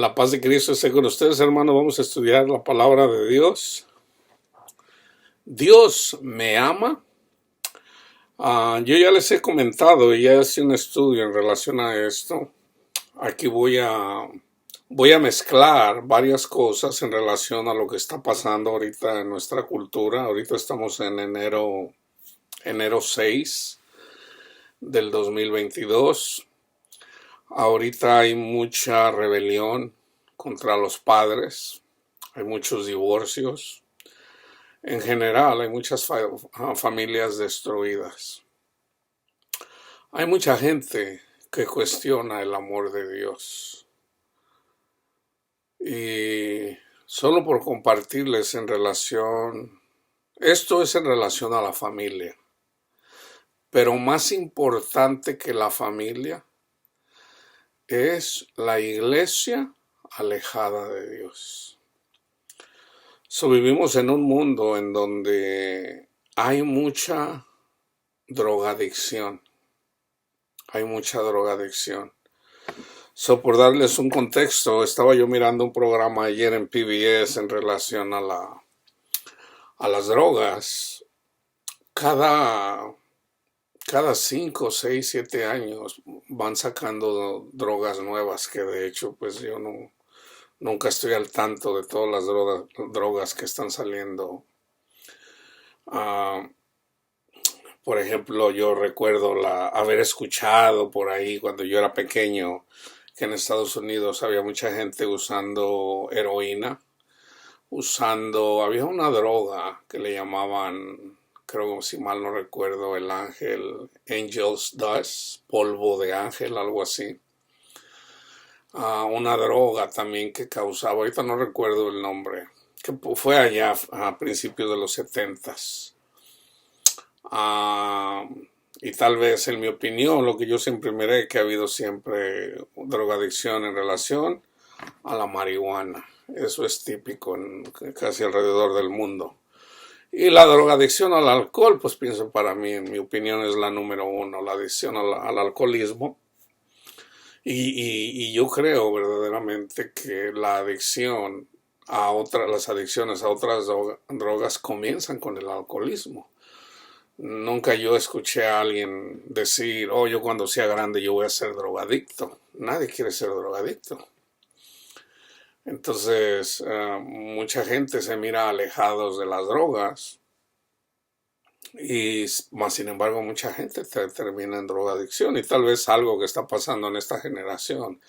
La paz de Cristo esté con ustedes, hermanos. Vamos a estudiar la palabra de Dios. Dios me ama. Yo ya les he comentado y ya hice un estudio en relación a esto. Aquí voy a mezclar varias cosas en relación a lo que está pasando ahorita en nuestra cultura. Ahorita estamos en enero 6 del 2022. Ahorita hay mucha rebelión contra los padres, hay muchos divorcios. En general, hay muchas familias destruidas. Hay mucha gente que cuestiona el amor de Dios. Y solo por compartirles esto es en relación a la familia. Pero más importante que la familia es la iglesia alejada de Dios. Vivimos en un mundo en donde hay mucha drogadicción. Hay mucha drogadicción. Por darles un contexto, estaba yo mirando un programa ayer en PBS en relación a las drogas. Cada 5, 6, 7 años van sacando drogas nuevas que de hecho pues yo nunca estoy al tanto de todas las drogas que están saliendo. Por ejemplo, yo recuerdo haber escuchado por ahí cuando yo era pequeño que en Estados Unidos había mucha gente usando heroína, había una droga que le llamaban, creo si mal no recuerdo, Angel's Dust, polvo de ángel, algo así. Una droga también que causaba, ahorita no recuerdo el nombre, que fue allá a principios de los 70s. Y tal vez en mi opinión, lo que yo siempre miré, que ha habido siempre drogadicción en relación a la marihuana. Eso es típico casi alrededor del mundo. Y la drogadicción al alcohol, pues pienso para mí, en mi opinión, es la número 1, la adicción al alcoholismo. Y yo creo verdaderamente que las adicciones a otras drogas comienzan con el alcoholismo. Nunca yo escuché a alguien decir, yo cuando sea grande yo voy a ser drogadicto. Nadie quiere ser drogadicto. Entonces, mucha gente se mira alejados de las drogas y más sin embargo mucha gente termina en drogadicción, y tal vez algo que está pasando en esta generación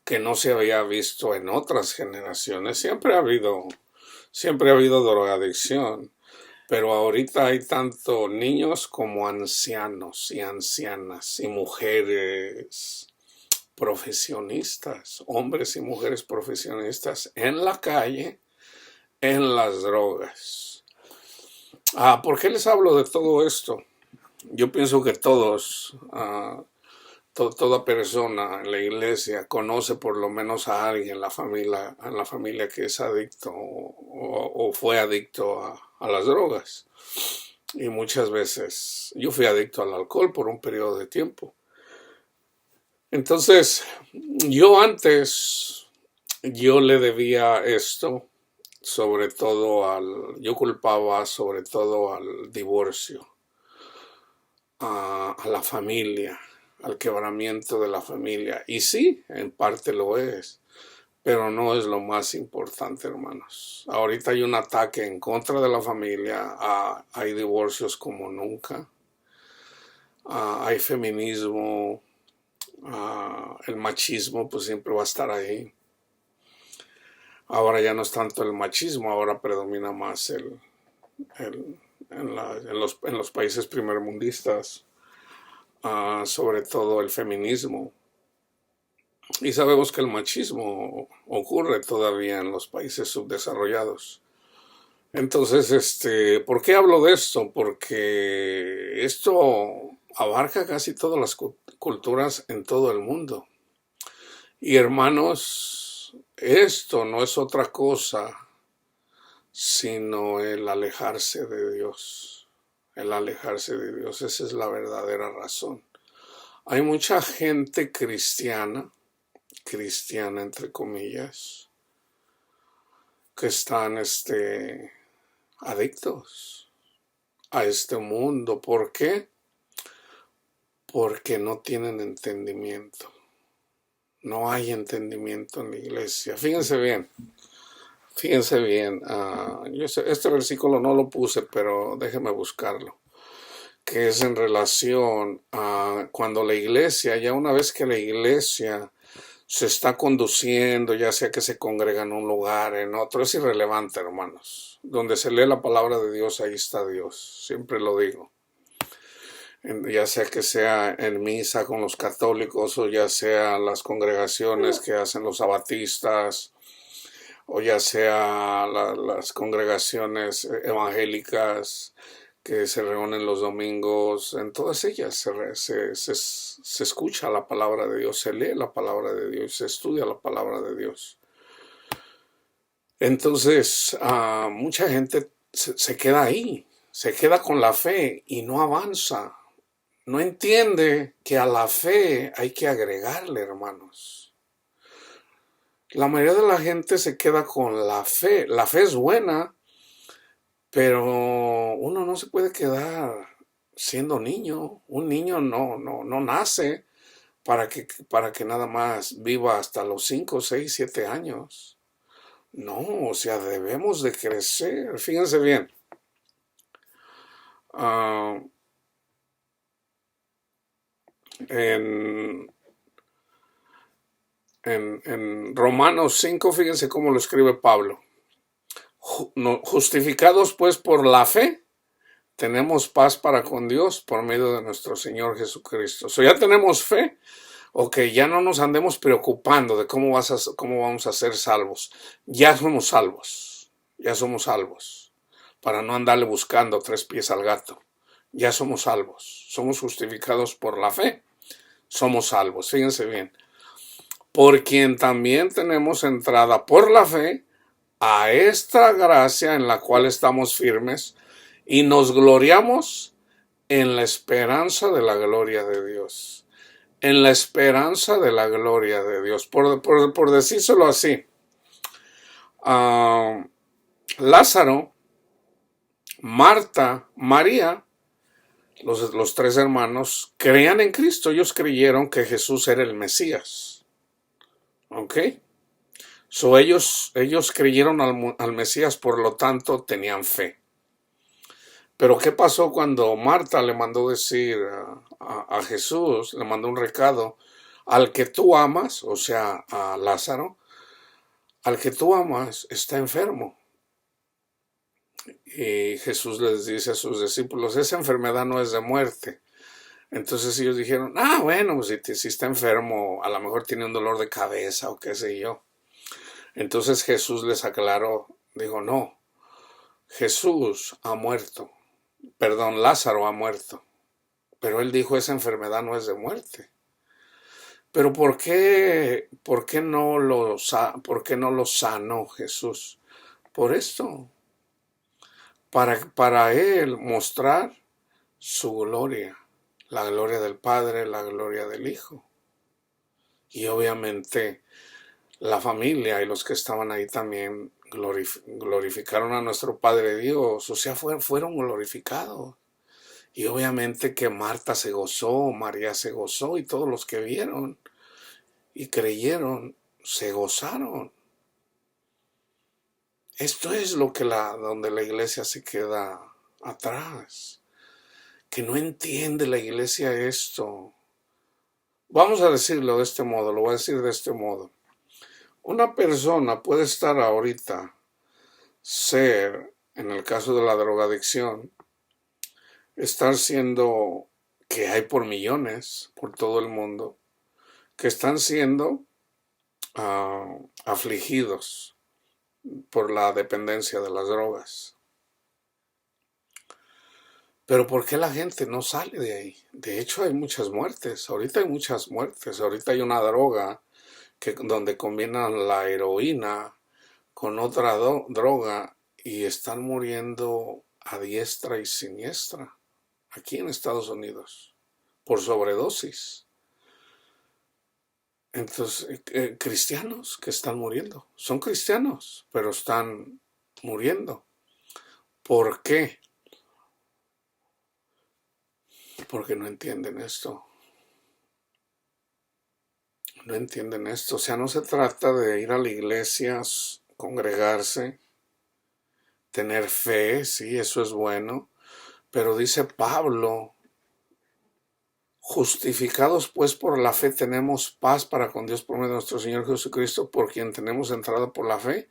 que no se había visto en otras generaciones. Siempre ha habido drogadicción, pero ahorita hay tanto niños como ancianos y ancianas y mujeres profesionistas, hombres y mujeres profesionistas en la calle, en las drogas. ¿Por qué les hablo de todo esto? Yo pienso que toda persona en la iglesia conoce por lo menos a alguien en la familia que es adicto o fue adicto a las drogas. Y muchas veces yo fui adicto al alcohol por un periodo de tiempo. Entonces, yo le debía esto yo culpaba sobre todo al divorcio, a la familia, al quebramiento de la familia. Y sí, en parte lo es, pero no es lo más importante, hermanos. Ahorita hay un ataque en contra de la familia, hay divorcios como nunca, hay feminismo, el machismo pues siempre va a estar ahí. Ahora ya no es tanto el machismo, ahora predomina más en los países primermundistas, sobre todo el feminismo. Y sabemos que el machismo ocurre todavía en los países subdesarrollados. Entonces, ¿por qué hablo de esto? Porque esto abarca casi todas las culturas en todo el mundo. Y hermanos, esto no es otra cosa sino el alejarse de Dios. El alejarse de Dios, esa es la verdadera razón. Hay mucha gente cristiana cristiana, entre comillas, que están adictos a este mundo. ¿Por qué? Porque no tienen entendimiento. No hay entendimiento en la iglesia. Fíjense bien. Fíjense bien. Este versículo no lo puse, pero déjenme buscarlo. Que es en relación a cuando la iglesia, ya una vez que la iglesia se está conduciendo, ya sea que se congrega en un lugar, en otro, es irrelevante, hermanos. Donde se lee la palabra de Dios, ahí está Dios. Siempre lo digo. Ya sea que sea en misa con los católicos, o ya sea las congregaciones que hacen los sabatistas, o ya sea las congregaciones evangélicas que se reúnen los domingos. En todas ellas se escucha la palabra de Dios, se lee la palabra de Dios, se estudia la palabra de Dios. Entonces, mucha gente se queda ahí, se queda con la fe y no avanza. No entiende que a la fe hay que agregarle, hermanos. La mayoría de la gente se queda con la fe. La fe es buena, pero uno no se puede quedar siendo niño. Un niño no nace para que nada más viva hasta los 5, 6, 7 años. No, o sea, debemos de crecer. Fíjense bien. En Romanos 5, fíjense cómo lo escribe Pablo. Justificados pues por la fe, tenemos paz para con Dios por medio de nuestro Señor Jesucristo. Ya tenemos fe, ya no nos andemos preocupando de cómo vamos a ser salvos. Ya somos salvos, para no andarle buscando 3 pies al gato. Ya somos salvos, somos justificados por la fe, somos salvos. Fíjense bien, por quien también tenemos entrada por la fe a esta gracia en la cual estamos firmes y nos gloriamos en la esperanza de la gloria de Dios. En la esperanza de la gloria de Dios. Por decírselo así, Lázaro, Marta, María, los 3 hermanos, creían en Cristo. Ellos creyeron que Jesús era el Mesías. ¿Ok? Ellos creyeron al Mesías, por lo tanto tenían fe. Pero ¿qué pasó cuando Marta le mandó decir a Jesús, le mandó un recado, al que tú amas, o sea, a Lázaro, al que tú amas está enfermo? Y Jesús les dice a sus discípulos, esa enfermedad no es de muerte. Entonces ellos dijeron, bueno, pues si está enfermo, a lo mejor tiene un dolor de cabeza o qué sé yo. Entonces Jesús les aclaró, dijo, no, Jesús ha muerto, Lázaro ha muerto, pero él dijo, esa enfermedad no es de muerte. Pero ¿por qué no lo sanó Jesús? Por esto, para él mostrar su gloria, la gloria del Padre, la gloria del Hijo. Y obviamente la familia y los que estaban ahí también glorificaron a nuestro Padre Dios, o sea, fueron glorificados. Y obviamente que Marta se gozó, María se gozó, y todos los que vieron y creyeron se gozaron. Esto es donde la iglesia se queda atrás, que no entiende la iglesia esto. Vamos a decirlo de este modo, lo voy a decir de este modo. Una persona puede estar ahorita, en el caso de la drogadicción, estar siendo, que hay por millones, por todo el mundo, que están siendo afligidos por la dependencia de las drogas. Pero ¿por qué la gente no sale de ahí? De hecho, hay muchas muertes. Ahorita hay muchas muertes. Ahorita hay una droga donde combinan la heroína con otra droga y están muriendo a diestra y siniestra aquí en Estados Unidos por sobredosis. Entonces, cristianos que están muriendo. Son cristianos, pero están muriendo. ¿Por qué? Porque no entienden esto. No entienden esto. O sea, no se trata de ir a la iglesia, congregarse, tener fe, sí, eso es bueno. Pero dice Pablo, justificados pues por la fe tenemos paz para con Dios por medio de nuestro Señor Jesucristo, por quien tenemos entrada por la fe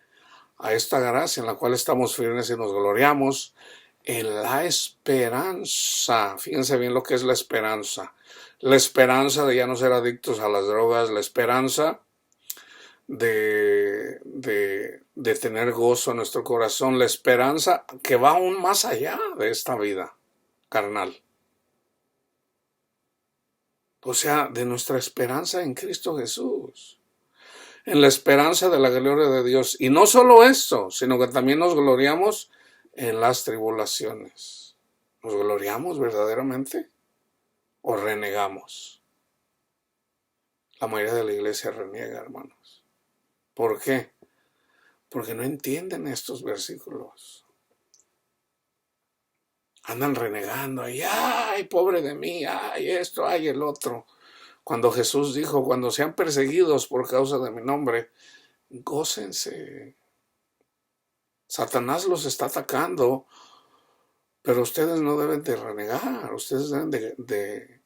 a esta gracia en la cual estamos firmes y nos gloriamos en la esperanza. Fíjense bien lo que es la esperanza. La esperanza de ya no ser adictos a las drogas, la esperanza de tener gozo en nuestro corazón, la esperanza que va aún más allá de esta vida carnal. O sea, de nuestra esperanza en Cristo Jesús. En la esperanza de la gloria de Dios. Y no solo esto, sino que también nos gloriamos en las tribulaciones. ¿Nos gloriamos verdaderamente o renegamos? La mayoría de la iglesia reniega, hermanos. ¿Por qué? Porque no entienden estos versículos. Andan renegando, ay, pobre de mí, ay, esto, ay, el otro. Cuando Jesús dijo, cuando sean perseguidos por causa de mi nombre, gócense. Satanás los está atacando, pero ustedes no deben de renegar, ustedes deben de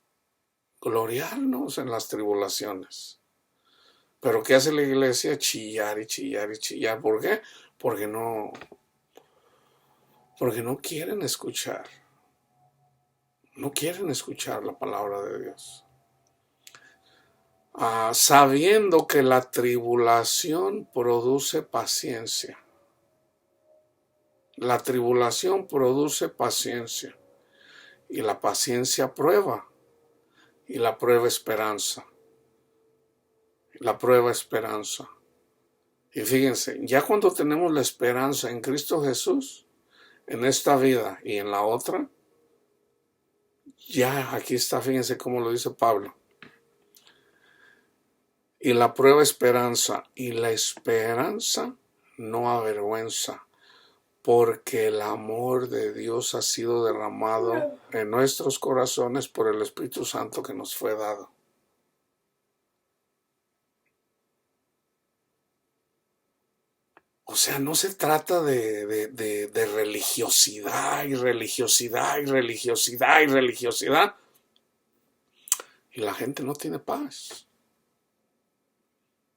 gloriarnos en las tribulaciones. Pero ¿qué hace la iglesia? Chillar y chillar y chillar. ¿Por qué? Porque no quieren escuchar. No quieren escuchar la palabra de Dios. Sabiendo que la tribulación produce paciencia. La tribulación produce paciencia. Y la paciencia prueba. Y la prueba esperanza. La prueba esperanza. Y fíjense, ya cuando tenemos la esperanza en Cristo Jesús, en esta vida y en la otra, ya aquí está, fíjense cómo lo dice Pablo. Y la prueba esperanza, y la esperanza no avergüenza, porque el amor de Dios ha sido derramado en nuestros corazones por el Espíritu Santo que nos fue dado. O sea, no se trata de religiosidad y religiosidad y religiosidad y religiosidad. Y la gente no tiene paz.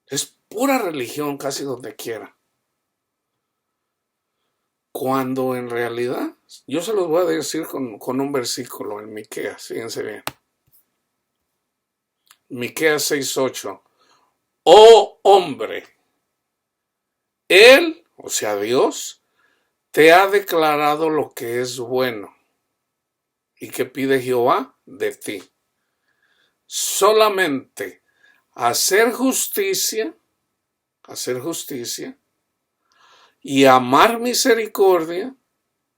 Es pura religión casi donde quiera. Cuando en realidad, yo se los voy a decir con un versículo en Miqueas, fíjense bien. Miqueas 6:8. Oh hombre, Él, o sea Dios, te ha declarado lo que es bueno. ¿Y qué pide Jehová de ti? Solamente hacer justicia y amar misericordia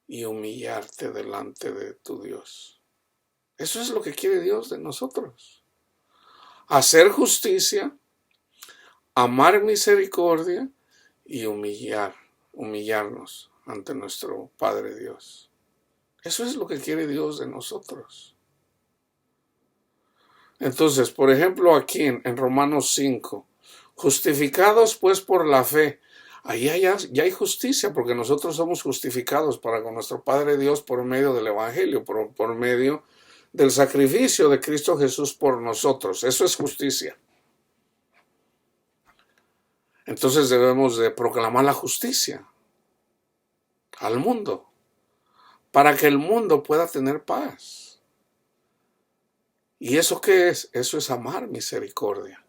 y humillarte delante de tu Dios. Eso es lo que quiere Dios de nosotros. Hacer justicia, amar misericordia y humillarnos ante nuestro Padre Dios. Eso es lo que quiere Dios de nosotros. Entonces, por ejemplo, aquí en Romanos 5, justificados pues por la fe, ahí ya hay justicia, porque nosotros somos justificados para con nuestro Padre Dios por medio del Evangelio, por medio del sacrificio de Cristo Jesús por nosotros. Eso es justicia. Entonces debemos de proclamar la justicia al mundo, para que el mundo pueda tener paz. ¿Y eso qué es? Eso es amar misericordia.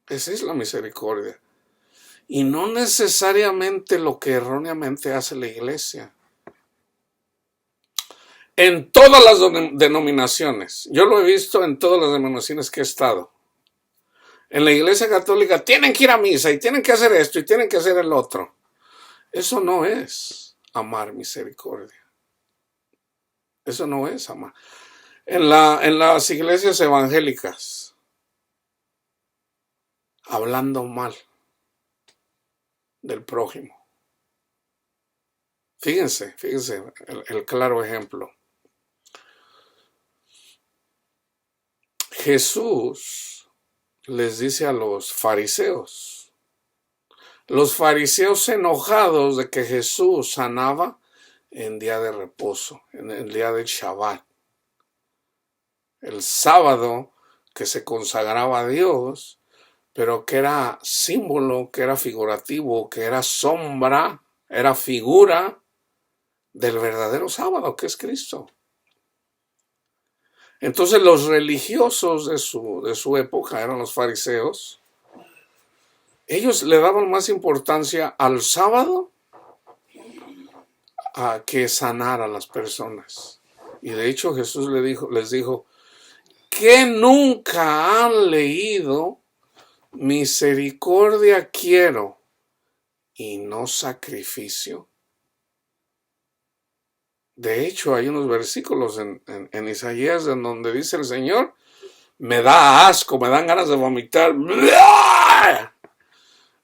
Esa es la misericordia. Y no necesariamente lo que erróneamente hace la iglesia. En todas las denominaciones, yo lo he visto en todas las denominaciones que he estado. En la iglesia católica tienen que ir a misa y tienen que hacer esto y tienen que hacer el otro. Eso no es amar misericordia. Eso no es amar. En las iglesias evangélicas, hablando mal del prójimo. Fíjense el claro ejemplo. Jesús les dice a los fariseos enojados de que Jesús sanaba en día de reposo, en el día del Shabbat, el sábado que se consagraba a Dios, pero que era símbolo, que era figurativo, que era sombra, era figura del verdadero sábado, que es Cristo. Entonces los religiosos de su época, eran los fariseos, ellos le daban más importancia al sábado a que sanar a las personas. Y de hecho Jesús les dijo, que nunca han leído misericordia quiero y no sacrificio. De hecho, hay unos versículos en Isaías en donde dice el Señor, me da asco, me dan ganas de vomitar.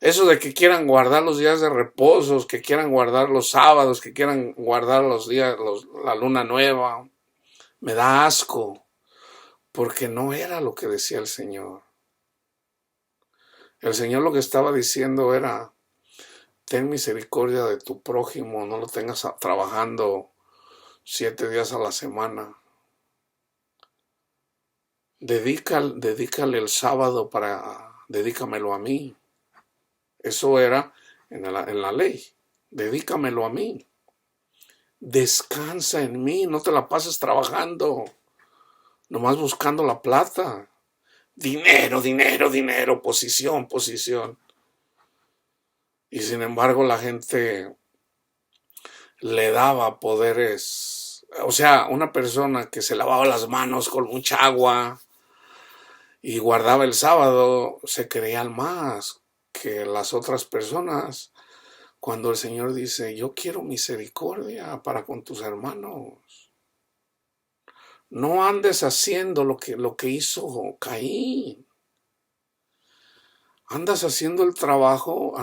Eso de que quieran guardar los días de reposo, que quieran guardar los sábados, que quieran guardar los días, la luna nueva, me da asco, porque no era lo que decía el Señor. El Señor lo que estaba diciendo era, ten misericordia de tu prójimo, no lo tengas trabajando 7 días a la semana. Dedícale el sábado dedícamelo a mí. Eso era en la ley. Dedícamelo a mí. Descansa en mí, no te la pases trabajando, nomás buscando la plata. Dinero, dinero, dinero, posición, posición. Y sin embargo la gente le daba poderes. O sea, una persona que se lavaba las manos con mucha agua y guardaba el sábado, se creía más que las otras personas. Cuando el Señor dice, yo quiero misericordia para con tus hermanos. No andes haciendo lo que hizo Caín. Andas haciendo el trabajo,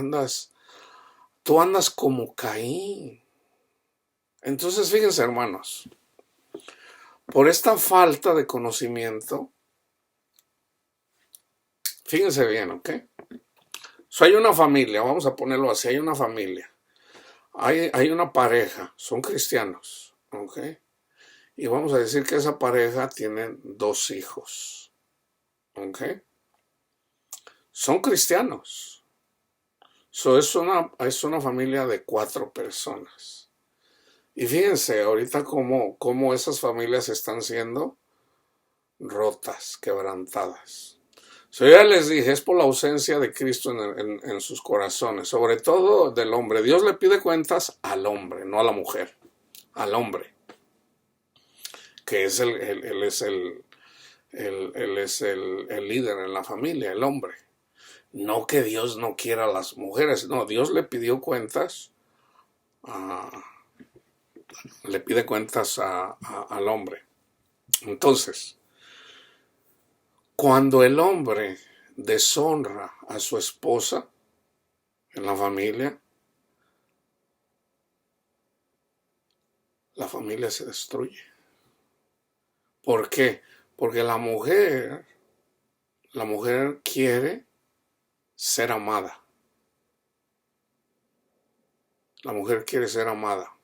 tú andas como Caín. Entonces, fíjense, hermanos, por esta falta de conocimiento, fíjense bien, ¿ok? Hay una familia, vamos a ponerlo así, hay una familia, hay una pareja, son cristianos, ¿ok? Y vamos a decir que esa pareja tiene 2 hijos, ¿ok? Son cristianos. Es una familia de 4 personas. Y fíjense ahorita cómo esas familias están siendo rotas, quebrantadas. Yo ya les dije, es por la ausencia de Cristo en sus corazones, sobre todo del hombre. Dios le pide cuentas al hombre, no a la mujer, al hombre, que es él es el líder en la familia, el hombre. No que Dios no quiera a las mujeres, no, Dios le pidió cuentas, le pide cuentas al hombre. Entonces, cuando el hombre deshonra a su esposa en la familia se destruye. ¿Por qué? Porque la mujer quiere ser amada. La mujer quiere ser amada.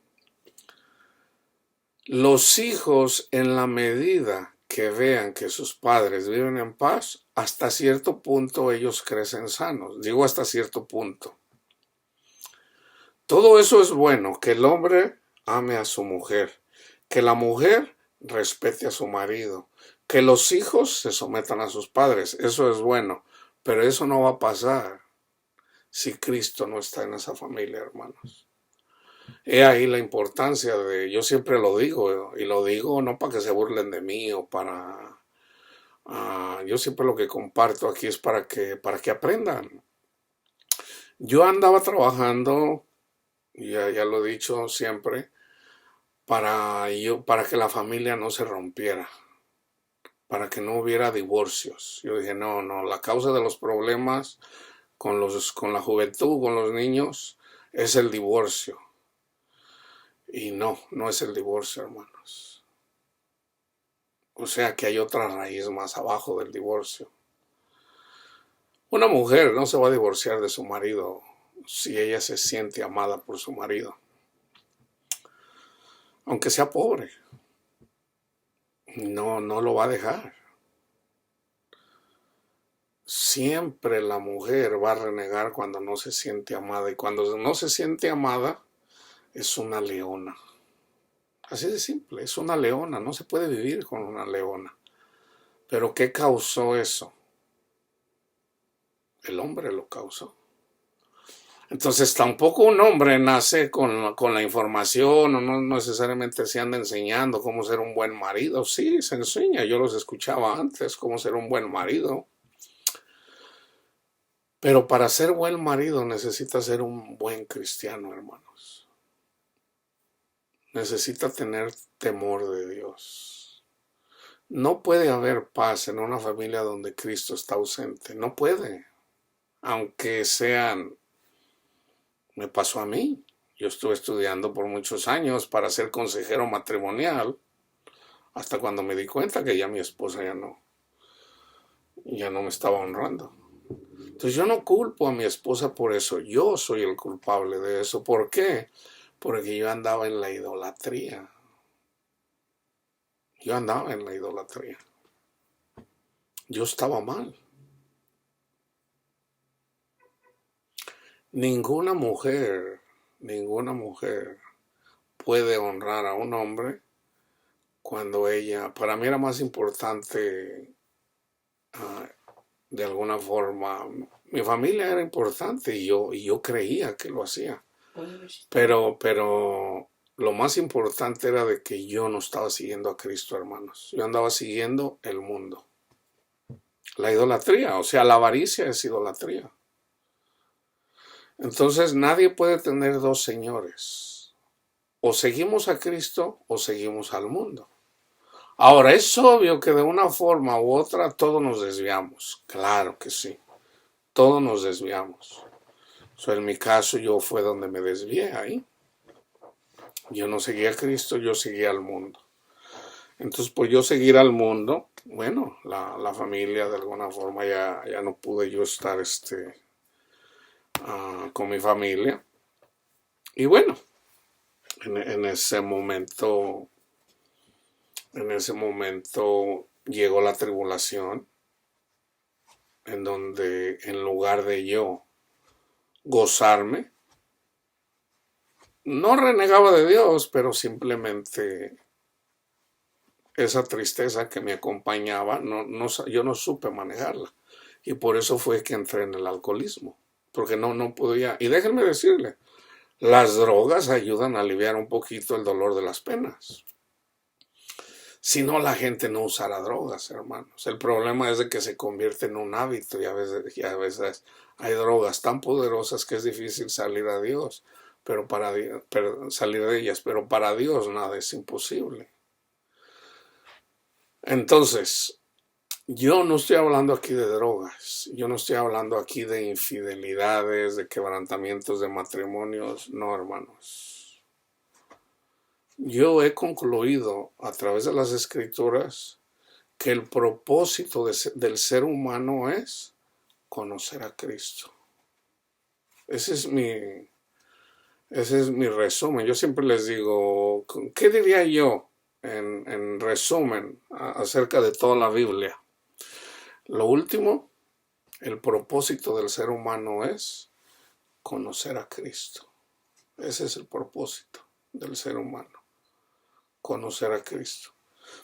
Los hijos, en la medida que vean que sus padres viven en paz, hasta cierto punto ellos crecen sanos. Digo hasta cierto punto. Todo eso es bueno, que el hombre ame a su mujer, que la mujer respete a su marido, que los hijos se sometan a sus padres. Eso es bueno, pero eso no va a pasar si Cristo no está en esa familia, hermanos. He ahí la importancia yo siempre lo digo, y lo digo no para que se burlen de mí o para... yo siempre lo que comparto aquí es para que aprendan. Yo andaba trabajando, ya lo he dicho siempre, para que la familia no se rompiera. para que no hubiera divorcios. Yo dije, no, la causa de los problemas con la juventud, con los niños, es el divorcio. Y no es el divorcio, hermanos. O sea que hay otra raíz más abajo del divorcio. Una mujer no se va a divorciar de su marido si ella se siente amada por su marido, aunque sea pobre. No lo va a dejar. Siempre la mujer va a renegar cuando no se siente amada, y cuando no se siente amada es una leona. Así de simple, es una leona, no se puede vivir con una leona. ¿Pero qué causó eso? El hombre lo causó. Entonces tampoco un hombre nace con la información, o no necesariamente se anda enseñando cómo ser un buen marido. Sí, se enseña, yo los escuchaba antes, cómo ser un buen marido. Pero para ser buen marido necesita ser un buen cristiano, hermanos. Necesita tener temor de Dios. No puede haber paz en una familia donde Cristo está ausente. No puede. Aunque sean... Me pasó a mí. Yo estuve estudiando por muchos años para ser consejero matrimonial, hasta cuando me di cuenta que ya mi esposa ya no me estaba honrando. Entonces yo no culpo a mi esposa por eso, yo soy el culpable de eso. ¿Por qué? Porque yo andaba en la idolatría. Yo andaba en la idolatría. Yo estaba mal. Ninguna mujer puede honrar a un hombre cuando ella, para mí era más importante, de alguna forma, mi familia era importante y yo creía que lo hacía. Pero lo más importante era de que yo no estaba siguiendo a Cristo, hermanos. Yo andaba siguiendo el mundo. La idolatría, o sea, la avaricia es idolatría. Entonces nadie puede tener dos señores. O seguimos a Cristo o seguimos al mundo. Ahora, es obvio que de una forma u otra todos nos desviamos. Claro que sí. Todos nos desviamos. En mi caso yo fue donde me desvié ahí. Yo no seguía a Cristo, yo seguía al mundo. Entonces, por yo seguir al mundo, bueno, la familia de alguna forma ya no pude yo estar con mi familia. Y bueno, en ese momento llegó la tribulación, en donde en lugar de yo gozarme, no renegaba de Dios, pero simplemente esa tristeza que me acompañaba, yo no supe manejarla. Y por eso fue que entré en el alcoholismo, porque no podía. Y déjenme decirle, las drogas ayudan a aliviar un poquito el dolor de las penas. Si no, la gente no usará drogas, hermanos. El problema es de que se convierte en un hábito, y a veces hay drogas tan poderosas que es difícil salir a Dios, salir de ellas, pero para Dios nada es imposible. Entonces, yo no estoy hablando aquí de drogas, yo no estoy hablando aquí de infidelidades, de quebrantamientos de matrimonios, no, hermanos. Yo he concluido a través de las Escrituras que el propósito del ser humano es conocer a Cristo. Ese es mi resumen. Yo siempre les digo, ¿qué diría yo en resumen acerca de toda la Biblia? Lo último, el propósito del ser humano es conocer a Cristo. Ese es el propósito del ser humano, conocer a Cristo.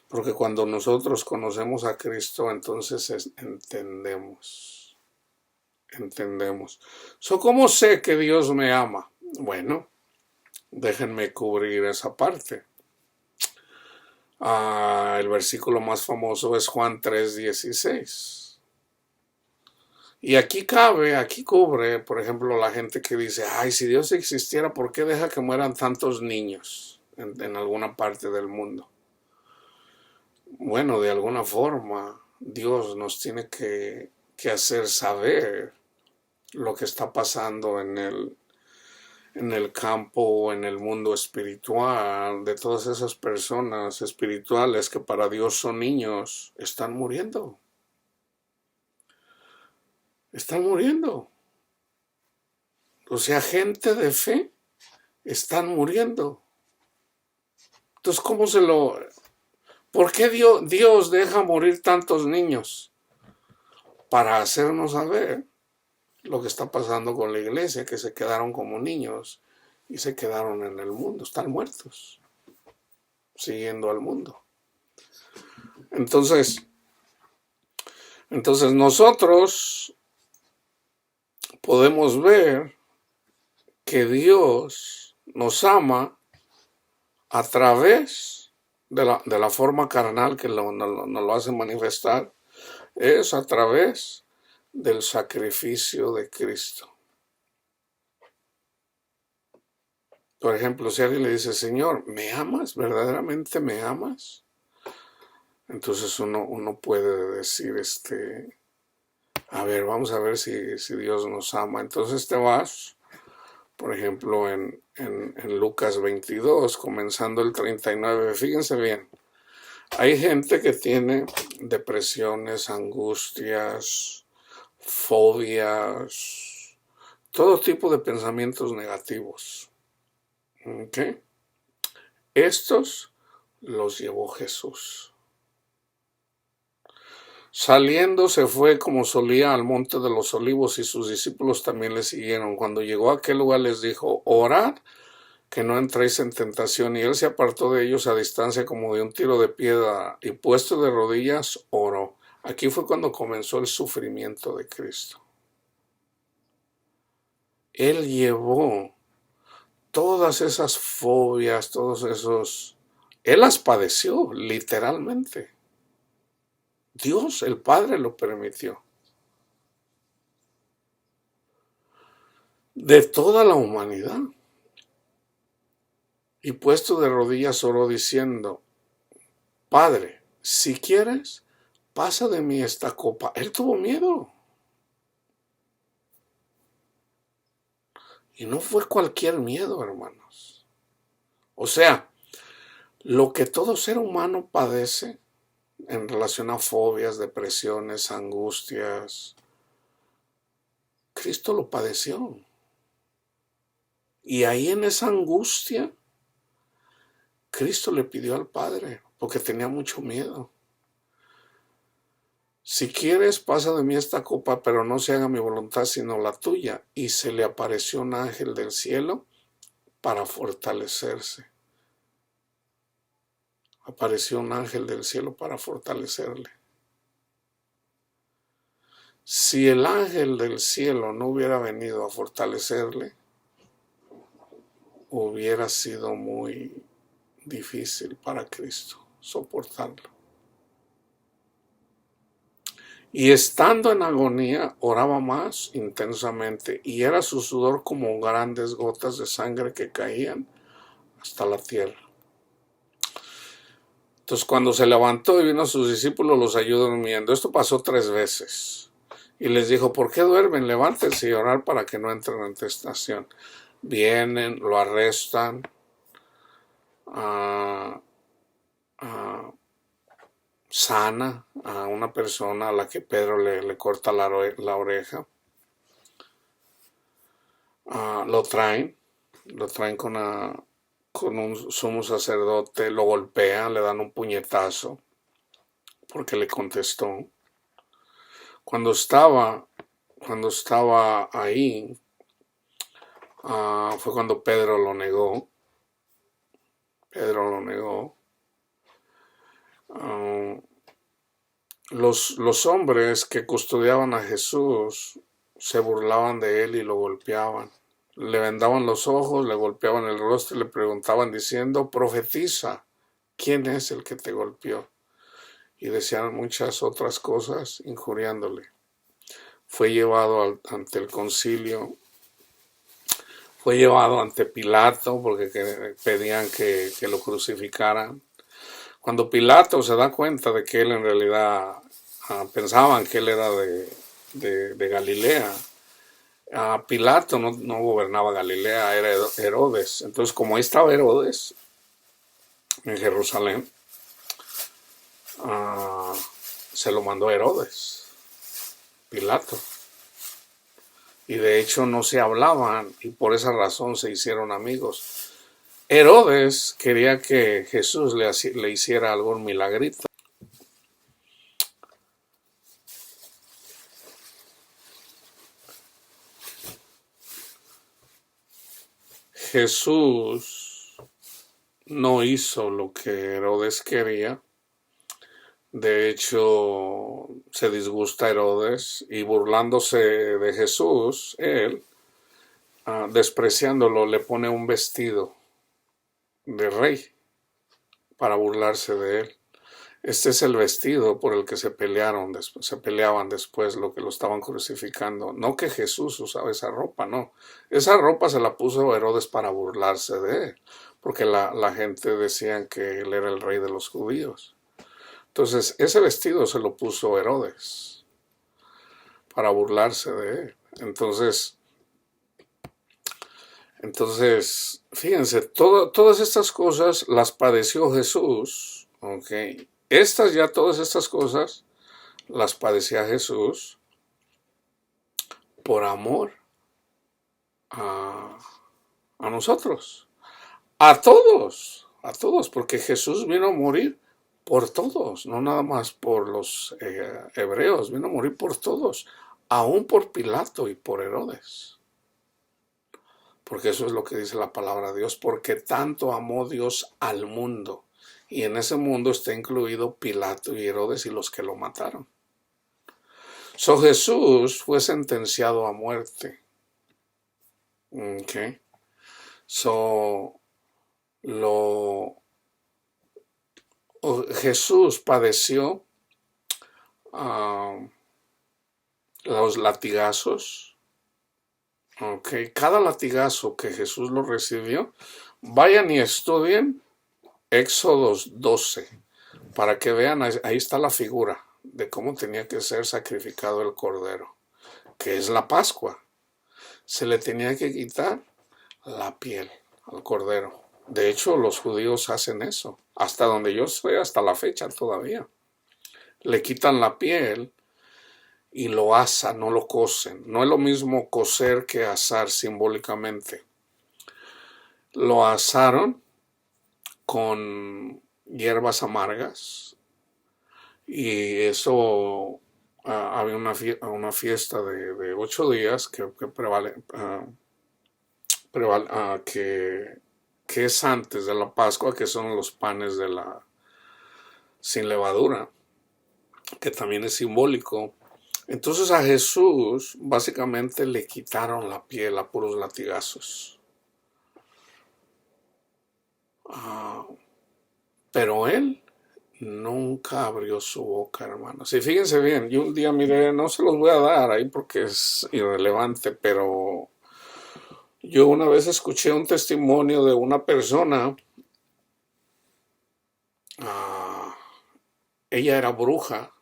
Porque cuando nosotros conocemos a Cristo, entonces entendemos. ¿Cómo sé que Dios me ama? Bueno, déjenme cubrir esa parte. El versículo más famoso es Juan 3:16. Y aquí cubre, por ejemplo, la gente que dice, ay, si Dios existiera, ¿por qué deja que mueran tantos niños en alguna parte del mundo? bueno, de alguna forma, Dios nos tiene que hacer saber lo que está pasando en el campo, en el mundo espiritual, de todas esas personas espirituales que para Dios son niños, están muriendo. Están muriendo. O sea, gente de fe están muriendo. Entonces, ¿por qué Dios deja morir tantos niños? Para hacernos saber lo que está pasando con la iglesia, que se quedaron como niños y se quedaron en el mundo, están muertos, siguiendo al mundo. Entonces nosotros podemos ver que Dios nos ama a través de la forma carnal que nos lo hace manifestar, es a través del sacrificio de Cristo. Por ejemplo, si alguien le dice, Señor, ¿me amas? ¿Verdaderamente me amas? Entonces uno puede decir, a ver, vamos a ver si Dios nos ama. Entonces te vas, por ejemplo, en Lucas 22, comenzando el 39, fíjense bien, hay gente que tiene depresiones, angustias, fobias, todo tipo de pensamientos negativos. ¿Ok? Estos los llevó Jesús. Saliendo se fue como solía al monte de los olivos y sus discípulos también le siguieron. Cuando llegó a aquel lugar les dijo, orad que no entréis en tentación. Y él se apartó de ellos a distancia como de un tiro de piedra y puesto de rodillas oró. Aquí fue cuando comenzó el sufrimiento de Cristo. Él llevó todas esas fobias, él las padeció literalmente. Dios, el Padre, lo permitió. De toda la humanidad. Y puesto de rodillas oró diciendo, Padre, si quieres, pasa de mí esta copa. Él tuvo miedo. Y no fue cualquier miedo, hermanos. O sea, lo que todo ser humano padece en relación a fobias, depresiones, angustias, Cristo lo padeció. Y ahí en esa angustia, Cristo le pidió al Padre, porque tenía mucho miedo. Si quieres, pasa de mí esta copa, pero no se haga mi voluntad sino la tuya. Y se le apareció un ángel del cielo para fortalecerse. Apareció un ángel del cielo para fortalecerle. Si el ángel del cielo no hubiera venido a fortalecerle, hubiera sido muy difícil para Cristo soportarlo. Y estando en agonía, oraba más intensamente, y era su sudor como grandes gotas de sangre que caían hasta la tierra. Entonces, cuando se levantó y vino a sus discípulos, los halló durmiendo. Esto pasó 3 veces. Y les dijo, ¿por qué duermen? Levántense y orar para que no entren en tentación. Vienen, lo arrestan, sana a una persona a la que Pedro le corta la oreja. Lo traen con un sumo sacerdote, lo golpean, le dan un puñetazo porque le contestó. Cuando estaba ahí, fue cuando Pedro lo negó. Los hombres que custodiaban a Jesús se burlaban de él y lo golpeaban. Le vendaban los ojos, le golpeaban el rostro y le preguntaban diciendo, profetiza, ¿quién es el que te golpeó? Y decían muchas otras cosas injuriándole. Fue llevado ante el concilio, fue llevado ante Pilato porque pedían que lo crucificaran. Cuando Pilato se da cuenta de que él en realidad pensaban que él era de Galilea, Pilato no gobernaba Galilea, era Herodes. Entonces, como ahí estaba Herodes en Jerusalén, se lo mandó a Herodes, Pilato. Y de hecho no se hablaban y por esa razón se hicieron amigos. Herodes quería que Jesús le hiciera algún milagrito. Jesús no hizo lo que Herodes quería. De hecho, se disgusta Herodes y burlándose de Jesús, él, despreciándolo, le pone un vestido de rey para burlarse de él. Este es el vestido por el que se peleaban después lo que lo estaban crucificando. No que Jesús usaba esa ropa, no. Esa ropa se la puso Herodes para burlarse de él, porque la gente decía que él era el rey de los judíos. Entonces, ese vestido se lo puso Herodes para burlarse de él. Entonces, fíjense, todas estas cosas las padeció Jesús, ¿ok? Todas estas cosas las padecía Jesús por amor a, a nosotros, a todos, porque Jesús vino a morir por todos, no nada más por los hebreos, vino a morir por todos, aún por Pilato y por Herodes. Porque eso es lo que dice la palabra de Dios, porque tanto amó Dios al mundo. Y en ese mundo está incluido Pilato y Herodes y los que lo mataron. Jesús fue sentenciado a muerte. Okay. Jesús padeció los latigazos. Okay. Cada latigazo que Jesús lo recibió, vayan y estudien Éxodos 12, para que vean, ahí está la figura de cómo tenía que ser sacrificado el cordero, que es la Pascua. Se le tenía que quitar la piel al cordero. De hecho, los judíos hacen eso, hasta donde yo sé, hasta la fecha todavía. Le quitan la piel y lo asan, no lo cocen. No es lo mismo cocer que asar simbólicamente. Lo asaron con hierbas amargas y eso había una fiesta de 8 días que es antes de la Pascua, que son los panes sin levadura, que también es simbólico. Entonces a Jesús básicamente le quitaron la piel a puros latigazos. Pero él nunca abrió su boca, hermanos. Y fíjense bien, yo un día miré, no se los voy a dar ahí porque es irrelevante, pero yo una vez escuché un testimonio de una persona, ella era bruja,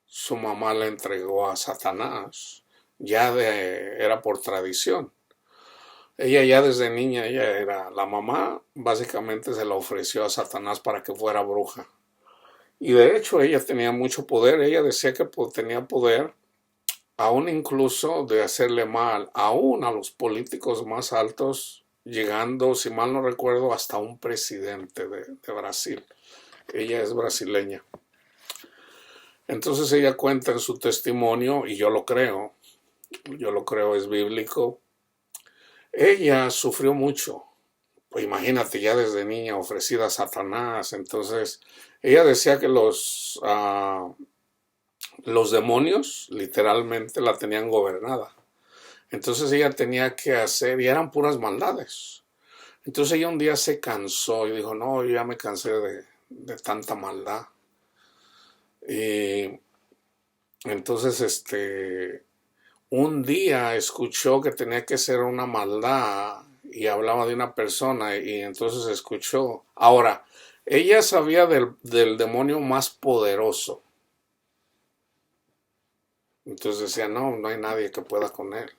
su mamá la entregó a Satanás, era por tradición. Ella ya desde niña, la mamá básicamente se la ofreció a Satanás para que fuera bruja. Y de hecho ella tenía mucho poder, ella decía que tenía poder, aún incluso de hacerle mal, aún a los políticos más altos, llegando, si mal no recuerdo, hasta un presidente de Brasil. Ella es brasileña. Entonces ella cuenta en su testimonio, y yo lo creo, es bíblico. Ella sufrió mucho, pues imagínate, ya desde niña ofrecida a Satanás. Entonces ella decía que los demonios literalmente la tenían gobernada. Entonces ella tenía que hacer, y eran puras maldades. Entonces ella un día se cansó y dijo, no, yo ya me cansé de tanta maldad. Y entonces un día escuchó que tenía que hacer una maldad y hablaba de una persona y entonces escuchó. Ahora, Ella sabía del demonio más poderoso. Entonces decía, no, no hay nadie que pueda con él.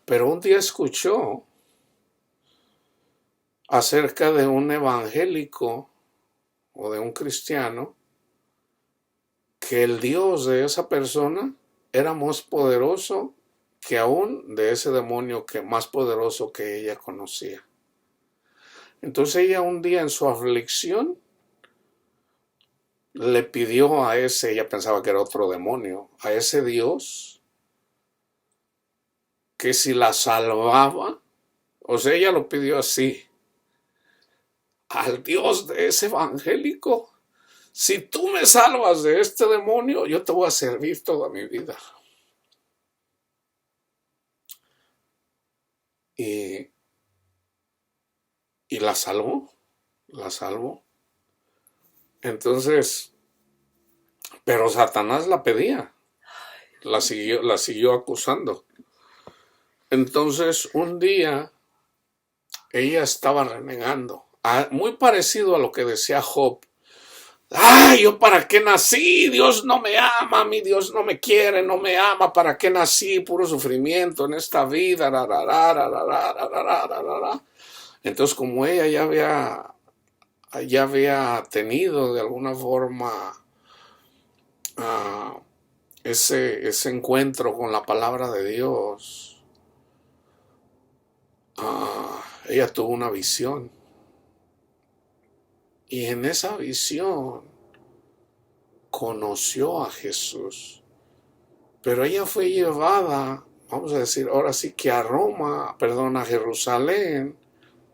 Pero un día escuchó acerca de un evangélico o de un cristiano que el Dios de esa persona era más poderoso que aún de ese demonio que más poderoso que ella conocía. Entonces ella un día en su aflicción le pidió a ese, ella pensaba que era otro demonio, a ese Dios que si la salvaba, o sea, ella lo pidió así, al Dios de ese evangélico, si tú me salvas de este demonio, yo te voy a servir toda mi vida. Y, y la salvó. Entonces, pero Satanás la pedía, la siguió acusando. Entonces, un día, ella estaba renegando, muy parecido a lo que decía Job. ¡Ay, yo para qué nací! Dios no me ama, mi Dios no me quiere, no me ama, ¿para qué nací? Puro sufrimiento en esta vida. Entonces, como ella ya había tenido de alguna forma uh, ese encuentro con la palabra de Dios, ella tuvo una visión. Y en esa visión conoció a Jesús. Pero ella fue llevada, vamos a decir, ahora sí que a a Jerusalén,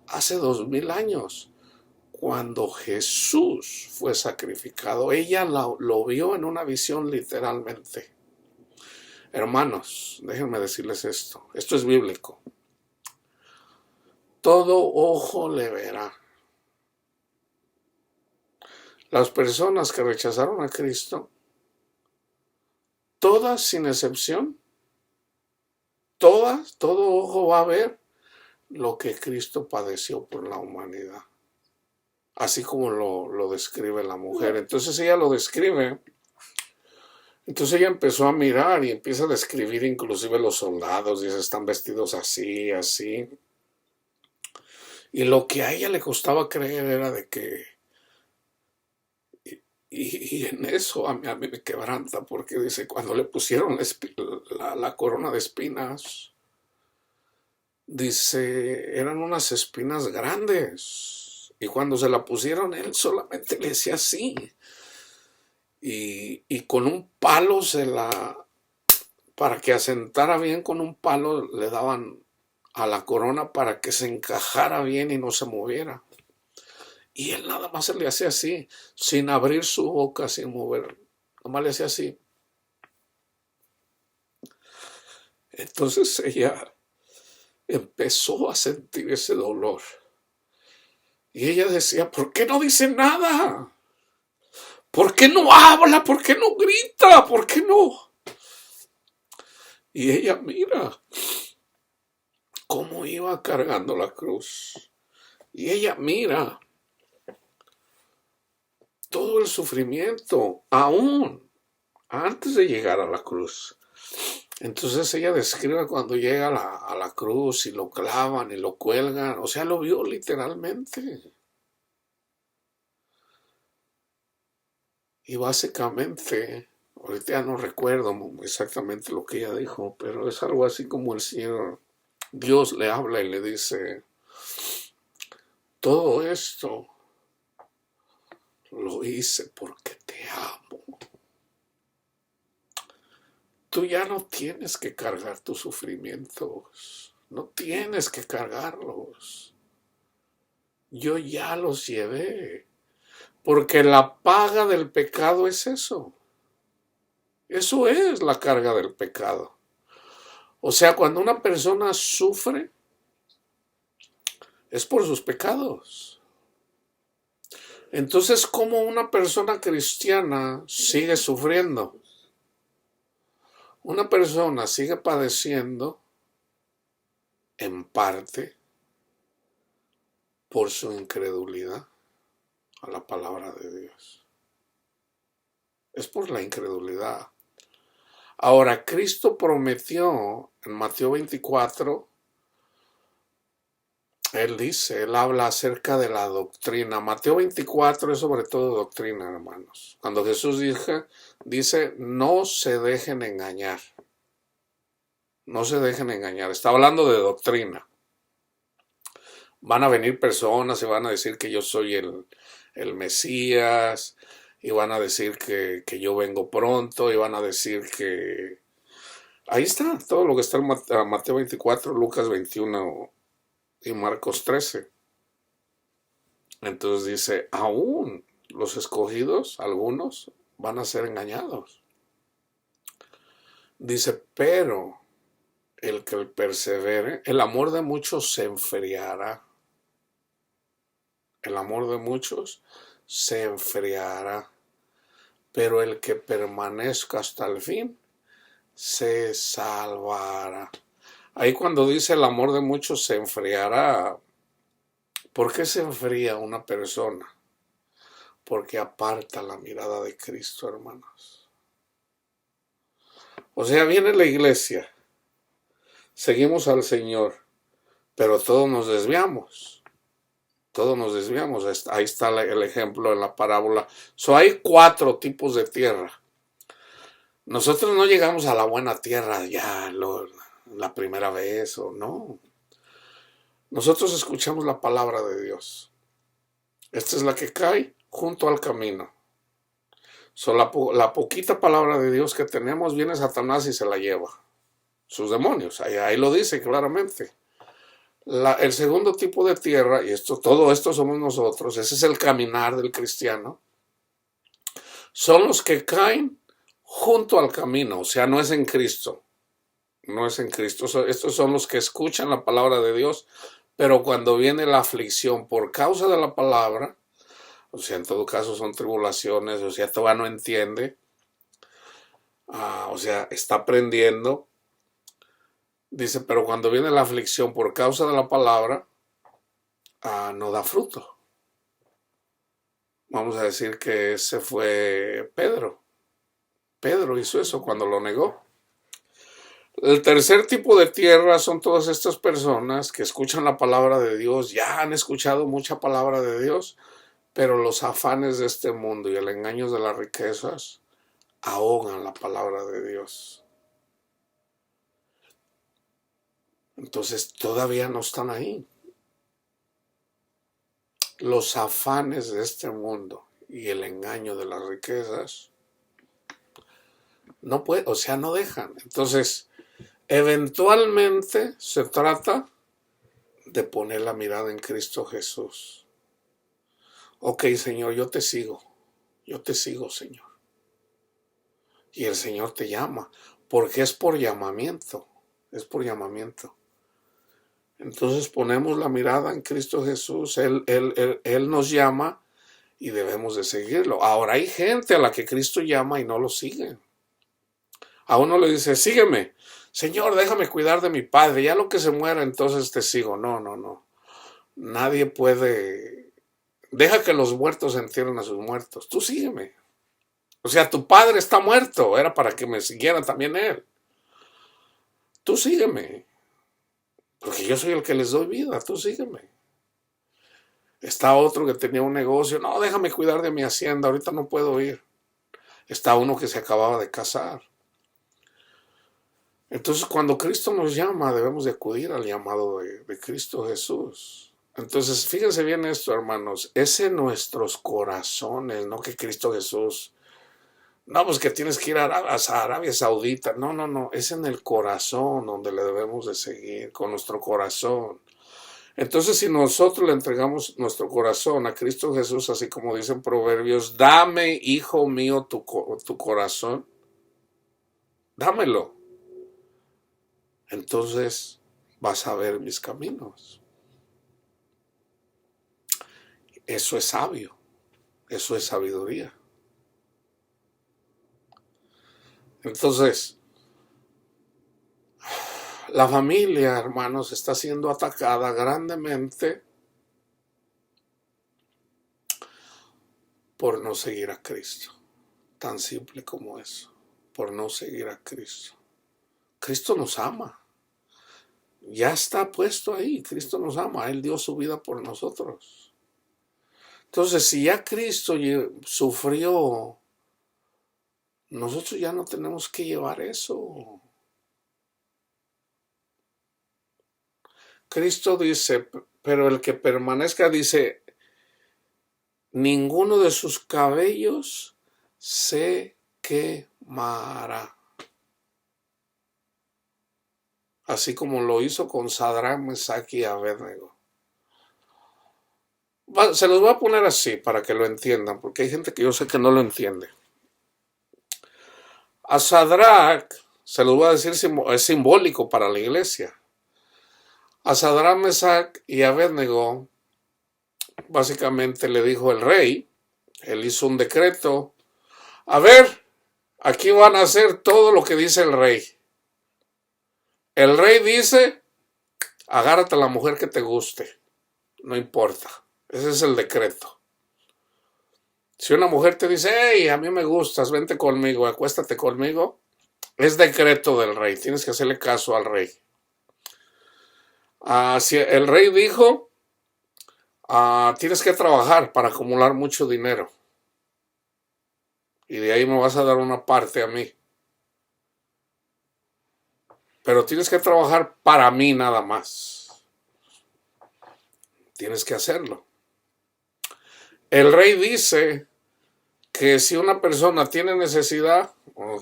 hace 2000 años, cuando Jesús fue sacrificado. Ella lo vio en una visión literalmente. Hermanos, déjenme decirles esto. Esto es bíblico. Todo ojo le verá. Las personas que rechazaron a Cristo, todas sin excepción, todo ojo va a ver lo que Cristo padeció por la humanidad. Así como lo describe la mujer. Entonces ella lo describe. Entonces ella empezó a mirar y empieza a describir inclusive los soldados. Dice, están vestidos así, así. Y lo que a ella le costaba creer era de que... Y en eso a mí me quebranta, porque dice, cuando le pusieron la corona de espinas, dice, eran unas espinas grandes. Y cuando se la pusieron, él solamente le decía así. Y con un palo para que asentara bien con un palo, le daban a la corona para que se encajara bien y no se moviera. Y él nada más se le hacía así, sin abrir su boca, sin mover. Nomás le hacía así. Entonces ella empezó a sentir ese dolor. Y ella decía, ¿por qué no dice nada? ¿Por qué no habla? ¿Por qué no grita? ¿Por qué no? Y ella mira cómo iba cargando la cruz. Y ella mira todo el sufrimiento, aún antes de llegar a la cruz. Entonces ella describe cuando llega a la cruz y lo clavan y lo cuelgan. O sea, lo vio literalmente. Y básicamente, ahorita ya no recuerdo exactamente lo que ella dijo, pero es algo así como el Señor, Dios le habla y le dice, todo esto lo hice porque te amo. Tú ya no tienes que cargar tus sufrimientos, no tienes que cargarlos. Yo ya los llevé, porque la paga del pecado es eso. Eso es la carga del pecado. O sea, cuando una persona sufre, es por sus pecados. Entonces, ¿cómo una persona cristiana sigue sufriendo? Una persona sigue padeciendo en parte por su incredulidad. a la palabra de Dios. Es por la incredulidad. Ahora, Cristo prometió en Mateo 24, Él habla acerca de la doctrina. Mateo 24 es sobre todo doctrina, hermanos. Cuando Jesús dice, no se dejen engañar. No se dejen engañar. Está hablando de doctrina. Van a venir personas y van a decir que yo soy el Mesías, y van a decir que yo vengo pronto, y van a decir que... Ahí está todo lo que está en Mateo 24, Lucas 21 y Marcos 13. Entonces dice, aún los escogidos, algunos, van a ser engañados. Dice, pero el que persevere, el amor de muchos se enfriará. El amor de muchos se enfriará, pero el que permanezca hasta el fin se salvará. Ahí cuando dice el amor de muchos se enfriará, ¿por qué se enfría una persona? Porque aparta la mirada de Cristo, hermanos. O sea, viene la iglesia, seguimos al Señor, pero todos nos desviamos. Todos nos desviamos. Ahí está el ejemplo en la parábola. Hay 4 tipos de tierra. Nosotros no llegamos a la buena tierra ya la primera vez o no. Nosotros escuchamos la palabra de Dios. Esta es la que cae junto al camino. La poquita palabra de Dios que tenemos, viene Satanás y se la lleva. Sus demonios, ahí lo dice claramente. El segundo tipo de tierra, y todo esto somos nosotros, ese es el caminar del cristiano, son los que caen junto al camino, o sea, no es en Cristo, no es en Cristo. Estos son los que escuchan la palabra de Dios, pero cuando viene la aflicción por causa de la palabra, o sea, en todo caso son tribulaciones, o sea, todavía no entiende, o sea, está aprendiendo. Dice, pero cuando viene la aflicción por causa de la palabra, no da fruto. Vamos a decir que ese fue Pedro. Pedro hizo eso cuando lo negó. El tercer tipo de tierra son todas estas personas que escuchan la palabra de Dios, ya han escuchado mucha palabra de Dios, pero los afanes de este mundo y el engaño de las riquezas ahogan la palabra de Dios. Entonces todavía no están ahí. Los afanes de este mundo y el engaño de las riquezas no dejan. Entonces, eventualmente se trata de poner la mirada en Cristo Jesús. Ok, Señor, yo te sigo, Señor. Y el Señor te llama, porque es por llamamiento. Entonces ponemos la mirada en Cristo Jesús, Él nos llama y debemos de seguirlo. Ahora hay gente a la que Cristo llama y no lo siguen. A uno le dice, sígueme, Señor, déjame cuidar de mi padre, ya lo que se muera entonces te sigo. No. Nadie puede, deja que los muertos entierren a sus muertos, tú sígueme. O sea, tu padre está muerto, era para que me siguiera también él. Tú sígueme. Porque yo soy el que les doy vida, tú sígueme. Está otro que tenía un negocio, no, déjame cuidar de mi hacienda, ahorita no puedo ir. Está uno que se acababa de casar. Entonces, cuando Cristo nos llama, debemos de acudir al llamado de Cristo Jesús. Entonces, fíjense bien esto, hermanos, es en nuestros corazones, no que Cristo Jesús, no, pues que tienes que ir a Arabia Saudita, no, es en el corazón donde le debemos de seguir, con nuestro corazón. Entonces, si nosotros le entregamos nuestro corazón a Cristo Jesús, así como dicen Proverbios, dame, hijo mío, tu corazón, dámelo. Entonces vas a ver mis caminos. Eso es sabio, eso es sabiduría. Entonces, la familia, hermanos, está siendo atacada grandemente por no seguir a Cristo. Tan simple como eso, por no seguir a Cristo. Cristo nos ama. Ya está puesto ahí, Cristo nos ama, Él dio su vida por nosotros. Entonces, si ya Cristo sufrió, nosotros ya no tenemos que llevar eso. Cristo dice, pero el que permanezca, dice, ninguno de sus cabellos se quemará. Así como lo hizo con Sadrach, Mesach y Abednego. Se los voy a poner así para que lo entiendan, porque hay gente que yo sé que no lo entiende. A Sadrach, se los voy a decir, es simbólico para la iglesia. A Sadrach, Mesach y Abednego, básicamente le dijo el rey, él hizo un decreto, a ver, aquí van a hacer todo lo que dice el rey. El rey dice, agárrate a la mujer que te guste, no importa, ese es el decreto. Si una mujer te dice, hey, a mí me gustas, vente conmigo, acuéstate conmigo, es decreto del rey, tienes que hacerle caso al rey. Si el rey dijo, tienes que trabajar para acumular mucho dinero, y de ahí me vas a dar una parte a mí. Pero tienes que trabajar para mí nada más. Tienes que hacerlo. El rey dice que si una persona tiene necesidad,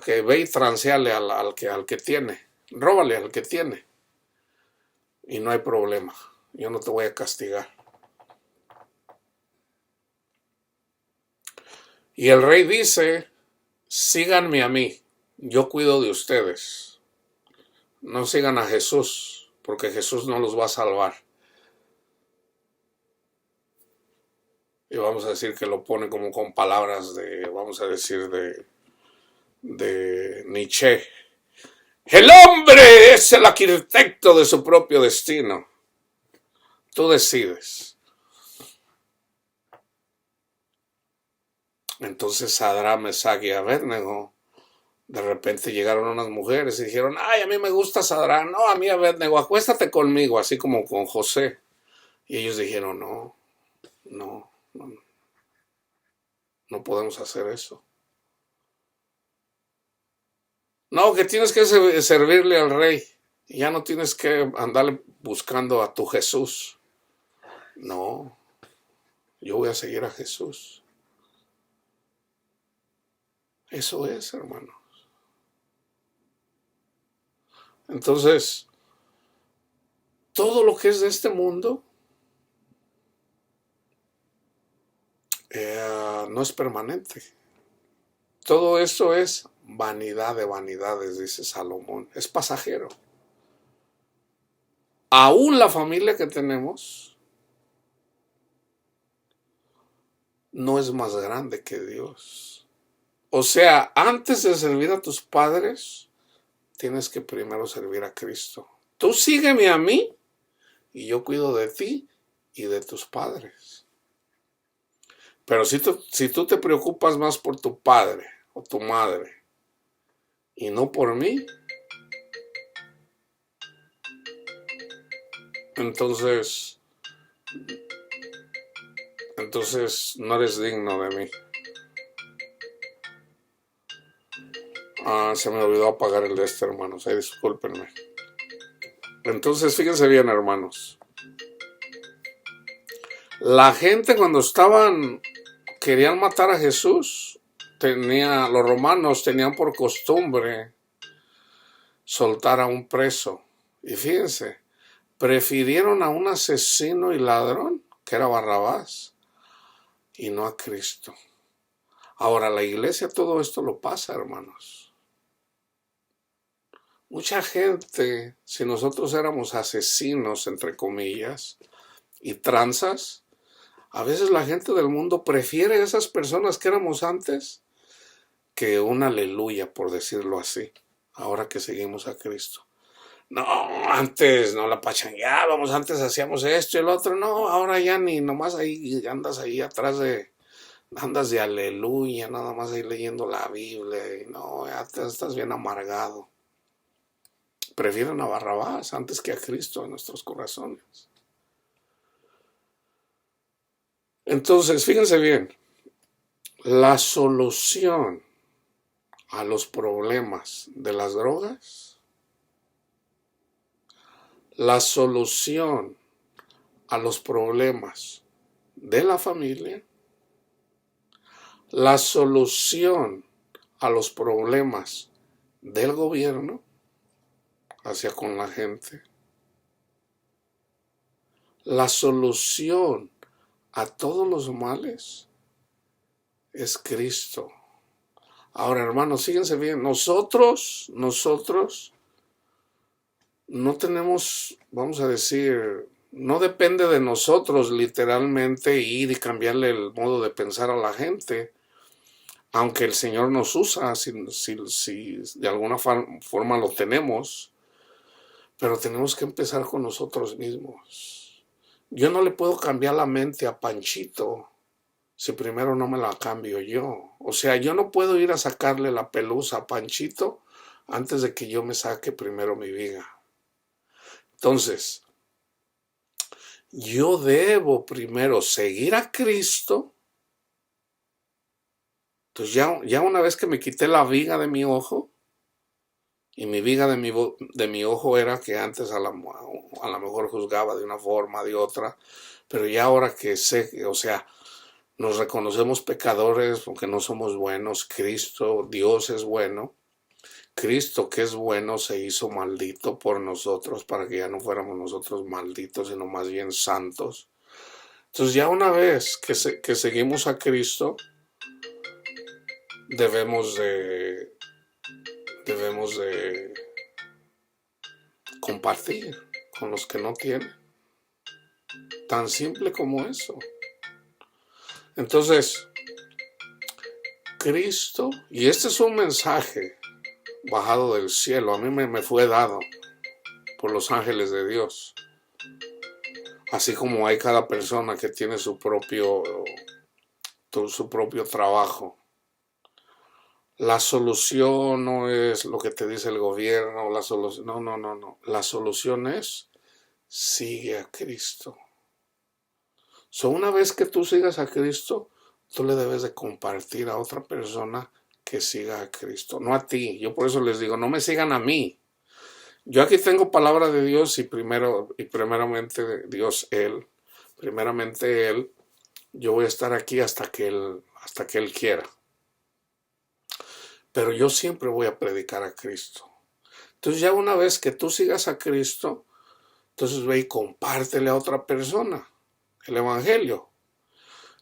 que ve y transeale al que tiene, róbale al que tiene. Y no hay problema. Yo no te voy a castigar. Y el rey dice, síganme a mí, yo cuido de ustedes. No sigan a Jesús, porque Jesús no los va a salvar. Y vamos a decir que lo pone como con palabras vamos a decir, de Nietzsche. El hombre es el arquitecto de su propio destino. Tú decides. Entonces Sadrach, Mesach y Abednego, de repente llegaron unas mujeres y dijeron, ay, a mí me gusta Sadrach, no, a mí Abednego, acuéstate conmigo, así como con José. Y ellos dijeron, no podemos hacer eso. No, que tienes que servirle al rey. Ya no tienes que andarle buscando a tu Jesús. No, yo voy a seguir a Jesús. Eso es, hermano. Entonces, todo lo que es de este mundo no es permanente. Todo eso es vanidad de vanidades, dice Salomón. Es pasajero. Aún la familia que tenemos no es más grande que Dios. O sea, antes de servir a tus padres, tienes que primero servir a Cristo. Tú sígueme a mí y yo cuido de ti y de tus padres. Pero si tú te preocupas más por tu padre o tu madre y no por mí, entonces no eres digno de mí. Se me olvidó apagar el de hermanos. Discúlpenme. Entonces, fíjense bien, hermanos. La gente cuando querían matar a Jesús, los romanos tenían por costumbre soltar a un preso. Y fíjense, prefirieron a un asesino y ladrón, que era Barrabás, y no a Cristo. Ahora, la iglesia todo esto lo pasa, hermanos. Mucha gente, si nosotros éramos asesinos, entre comillas, y tranzas, a veces la gente del mundo prefiere a esas personas que éramos antes que un aleluya, por decirlo así, ahora que seguimos a Cristo. No, antes no la pachangueábamos, antes hacíamos esto y el otro, no, ahora ya ni nomás ahí andas ahí atrás de andas de aleluya, nada más ahí leyendo la Biblia, y no, ya estás bien amargado. Prefieren a Barrabás antes que a Cristo en nuestros corazones. Entonces, fíjense bien, la solución a los problemas de las drogas, la solución a los problemas de la familia, la solución a los problemas del gobierno hacia con la gente, la solución a todos los males es Cristo. Ahora, hermanos, fíjense bien, nosotros no tenemos, vamos a decir, no depende de nosotros literalmente ir y cambiarle el modo de pensar a la gente, aunque el Señor nos usa, si de alguna forma lo tenemos, pero tenemos que empezar con nosotros mismos. Yo no le puedo cambiar la mente a Panchito si primero no me la cambio yo. O sea, yo no puedo ir a sacarle la pelusa a Panchito antes de que yo me saque primero mi viga. Entonces, yo debo primero seguir a Cristo. Entonces ya una vez que me quité la viga de mi ojo, y mi viga de mi ojo era que antes a lo mejor juzgaba de una forma, de otra, pero ya ahora que sé, o sea, nos reconocemos pecadores porque no somos buenos, Cristo, Dios es bueno, Cristo que es bueno se hizo maldito por nosotros para que ya no fuéramos nosotros malditos, sino más bien santos. Entonces ya una vez que seguimos a Cristo, debemos de compartir con los que no tienen. Tan simple como eso. Entonces, Cristo, y este es un mensaje bajado del cielo, a mí me fue dado por los ángeles de Dios. Así como hay cada persona que tiene su propio trabajo. La solución no es lo que te dice el gobierno, la solución, no. La solución es sigue a Cristo. Una vez que tú sigas a Cristo, tú le debes de compartir a otra persona que siga a Cristo, no a ti. Yo por eso les digo, no me sigan a mí. Yo aquí tengo palabra de Dios y primeramente Dios, primeramente Él, yo voy a estar aquí hasta que Él quiera. Pero yo siempre voy a predicar a Cristo. Entonces ya una vez que tú sigas a Cristo, entonces ve y compártele a otra persona el Evangelio.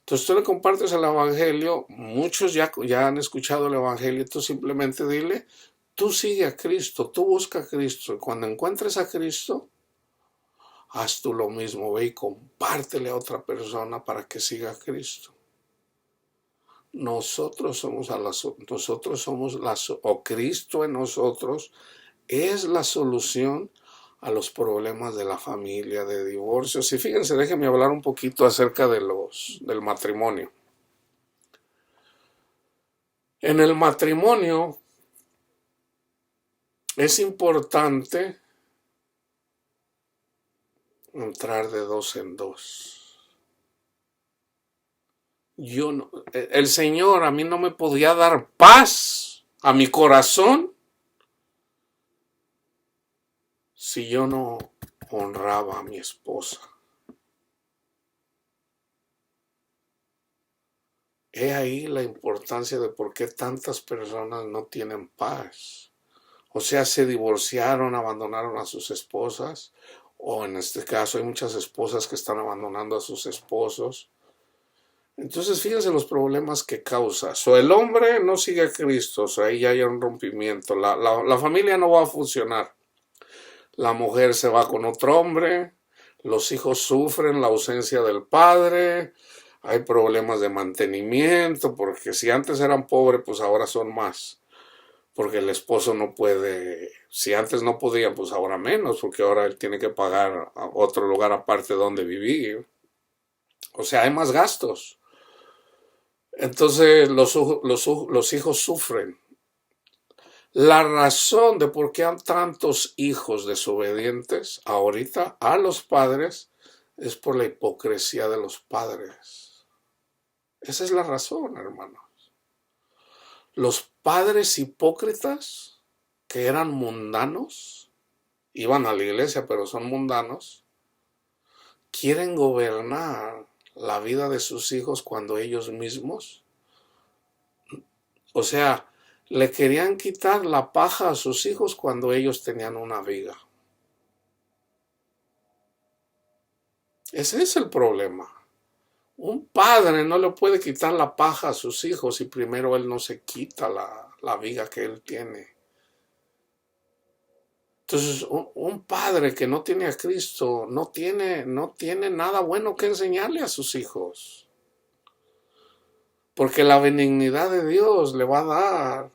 Entonces tú le compartes el Evangelio, muchos ya han escuchado el Evangelio, tú simplemente dile, tú sigue a Cristo, tú busca a Cristo, y cuando encuentres a Cristo, haz tú lo mismo, ve y compártele a otra persona para que siga a Cristo. Cristo en nosotros es la solución a los problemas de la familia, de divorcios. Y fíjense, déjenme hablar un poquito acerca del matrimonio. En el matrimonio es importante entrar de dos en dos. El Señor a mí no me podía dar paz a mi corazón si yo no honraba a mi esposa. He ahí la importancia de por qué tantas personas no tienen paz. O sea, se divorciaron, abandonaron a sus esposas, o en este caso hay muchas esposas que están abandonando a sus esposos. Entonces, fíjense los problemas que causa. El hombre no sigue a Cristo, ahí ya hay un rompimiento. La familia no va a funcionar. La mujer se va con otro hombre, los hijos sufren la ausencia del padre, hay problemas de mantenimiento, porque si antes eran pobres, pues ahora son más. Porque el esposo no puede, si antes no podían, pues ahora menos, porque ahora él tiene que pagar a otro lugar aparte donde vivir. O sea, hay más gastos. Entonces los hijos sufren. La razón de por qué hay tantos hijos desobedientes ahorita a los padres es por la hipocresía de los padres. Esa es la razón, hermanos. Los padres hipócritas, que eran mundanos, iban a la iglesia pero son mundanos, quieren gobernar la vida de sus hijos cuando ellos mismos, o sea, le querían quitar la paja a sus hijos cuando ellos tenían una viga. Ese es el problema. Un padre no le puede quitar la paja a sus hijos si primero él no se quita la viga que él tiene. Entonces, un padre que no tiene a Cristo no tiene nada bueno que enseñarle a sus hijos. Porque la benignidad de Dios le va a dar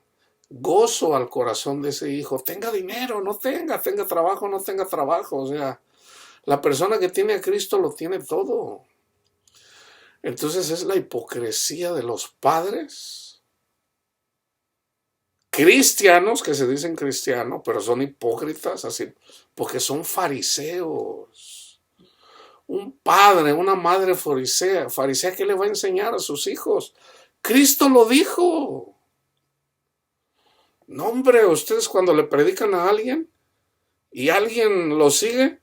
gozo al corazón de ese hijo. Tenga dinero, no tenga trabajo, no tenga trabajo. O sea, la persona que tiene a Cristo lo tiene todo. Entonces es la hipocresía de los padres cristianos, que se dicen cristianos, pero son hipócritas, así, porque son fariseos. Un padre, una madre farisea, ¿qué le va a enseñar a sus hijos? Cristo lo dijo. No, hombre, ustedes cuando le predican a alguien y alguien lo sigue,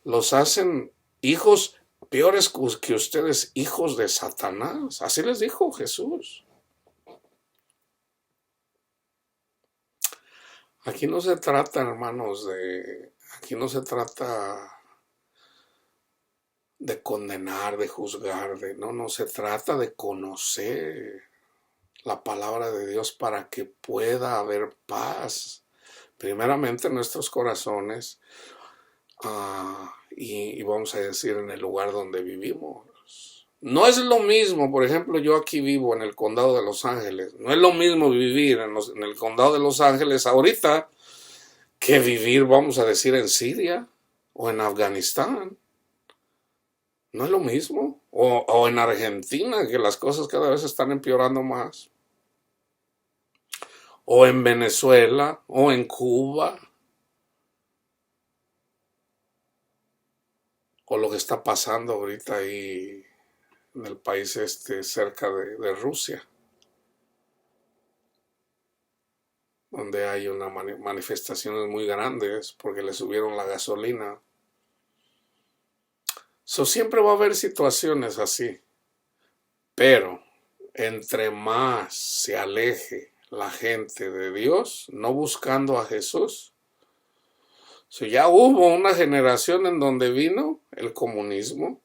los hacen hijos peores que ustedes, hijos de Satanás. Así les dijo Jesús. Aquí no se trata, hermanos, aquí no se trata de condenar, de juzgar, no se trata de conocer la palabra de Dios para que pueda haber paz, primeramente en nuestros corazones, y vamos a decir en el lugar donde vivimos. No es lo mismo, por ejemplo, yo aquí vivo en el condado de Los Ángeles, no es lo mismo vivir en el condado de Los Ángeles ahorita que vivir, vamos a decir, en Siria o en Afganistán. No es lo mismo. O en Argentina, que las cosas cada vez están empeorando más. O en Venezuela, o en Cuba. O lo que está pasando ahorita ahí en el país cerca de Rusia, donde hay unas manifestaciones muy grandes porque le subieron la gasolina. Siempre va a haber situaciones así, pero entre más se aleje la gente de Dios, no buscando a Jesús, ya hubo una generación en donde vino el comunismo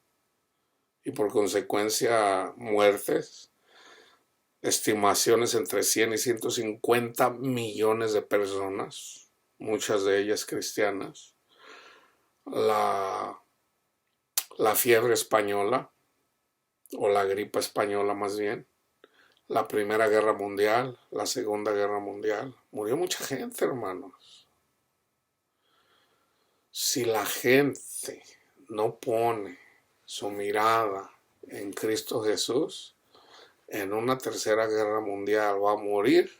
y por consecuencia muertes, estimaciones entre 100 y 150 millones de personas, muchas de ellas cristianas, la fiebre española, o la gripe española más bien, la Primera Guerra Mundial, la Segunda Guerra Mundial, murió mucha gente, hermanos. Si la gente no pone su mirada en Cristo Jesús, en una tercera guerra mundial va a morir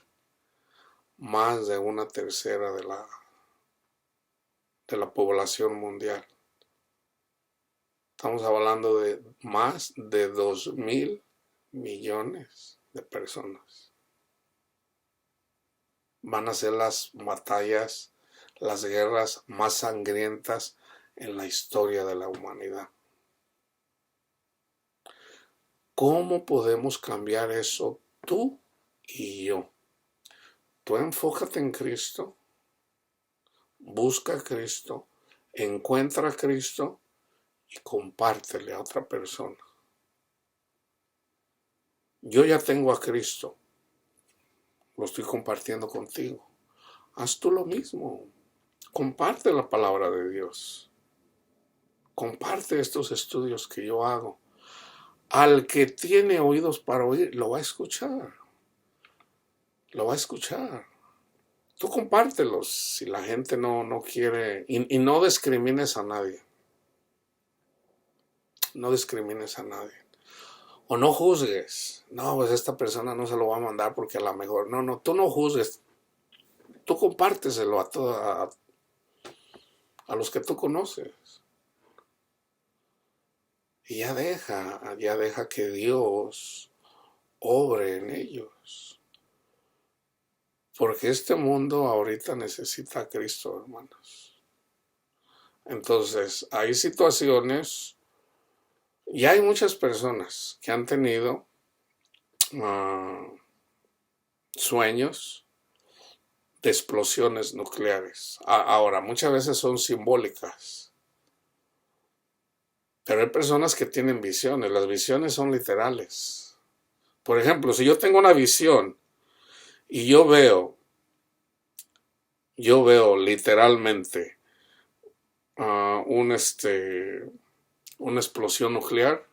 más de una tercera de la población mundial. Estamos hablando de más de 2,000 millones de personas. Van a ser las batallas, las guerras más sangrientas en la historia de la humanidad. ¿Cómo podemos cambiar eso tú y yo? Tú enfócate en Cristo, busca a Cristo, encuentra a Cristo y compártele a otra persona. Yo ya tengo a Cristo, lo estoy compartiendo contigo. Haz tú lo mismo, comparte la palabra de Dios, comparte estos estudios que yo hago. Al que tiene oídos para oír, lo va a escuchar. Lo va a escuchar. Tú compártelos si la gente no quiere. Y no discrimines a nadie. No discrimines a nadie. O no juzgues. No, pues esta persona no se lo va a mandar porque a lo mejor. No, no, tú no juzgues. Tú compárteselo a los que tú conoces. Y ya deja que Dios obre en ellos. Porque este mundo ahorita necesita a Cristo, hermanos. Entonces, hay situaciones, y hay muchas personas que han tenido sueños de explosiones nucleares. Ahora, muchas veces son simbólicas, pero hay personas que tienen visiones. Las visiones son literales. Por ejemplo, si yo tengo una visión y yo veo literalmente una explosión nuclear,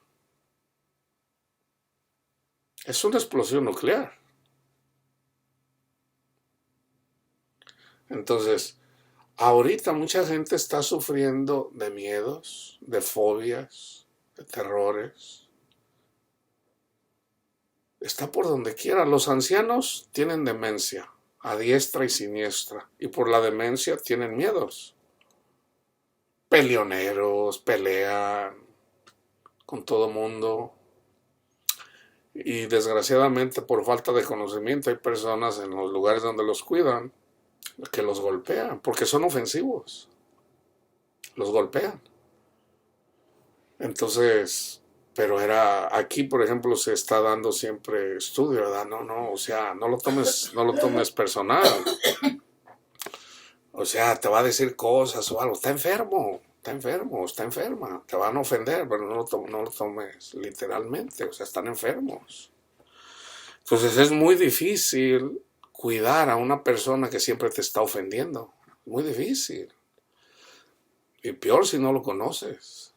es una explosión nuclear. Entonces, ahorita mucha gente está sufriendo de miedos, de fobias, de terrores. Está por donde quiera. Los ancianos tienen demencia, a diestra y siniestra, y por la demencia tienen miedos. Peleoneros, pelean con todo mundo. Y desgraciadamente por falta de conocimiento hay personas en los lugares donde los cuidan que los golpean, porque son ofensivos. Los golpean. Entonces, pero aquí, por ejemplo, se está dando siempre estudio, ¿verdad? No, o sea, no lo tomes personal. O sea, te va a decir cosas o algo. Está enfermo, está enferma. Te van a ofender, pero no lo tomes literalmente. O sea, están enfermos. Entonces es muy difícil cuidar a una persona que siempre te está ofendiendo. Muy difícil. Y peor si no lo conoces.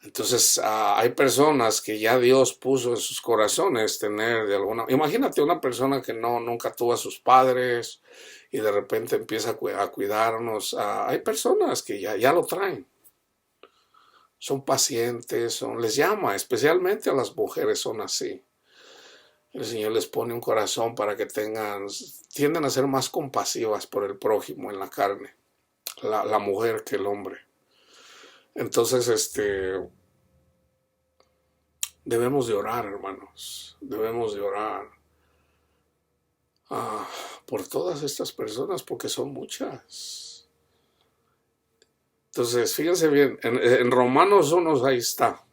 Entonces hay personas que ya Dios puso en sus corazones tener de alguna. Imagínate una persona que nunca tuvo a sus padres y de repente empieza a cuidarnos. Hay personas que ya lo traen. Son pacientes, les llama, especialmente a las mujeres son así. El Señor les pone un corazón para que tienden a ser más compasivas por el prójimo en la carne, la mujer que el hombre. Entonces, debemos de orar, hermanos, debemos de orar por todas estas personas, porque son muchas. Entonces, fíjense bien, en Romanos 1 ahí está.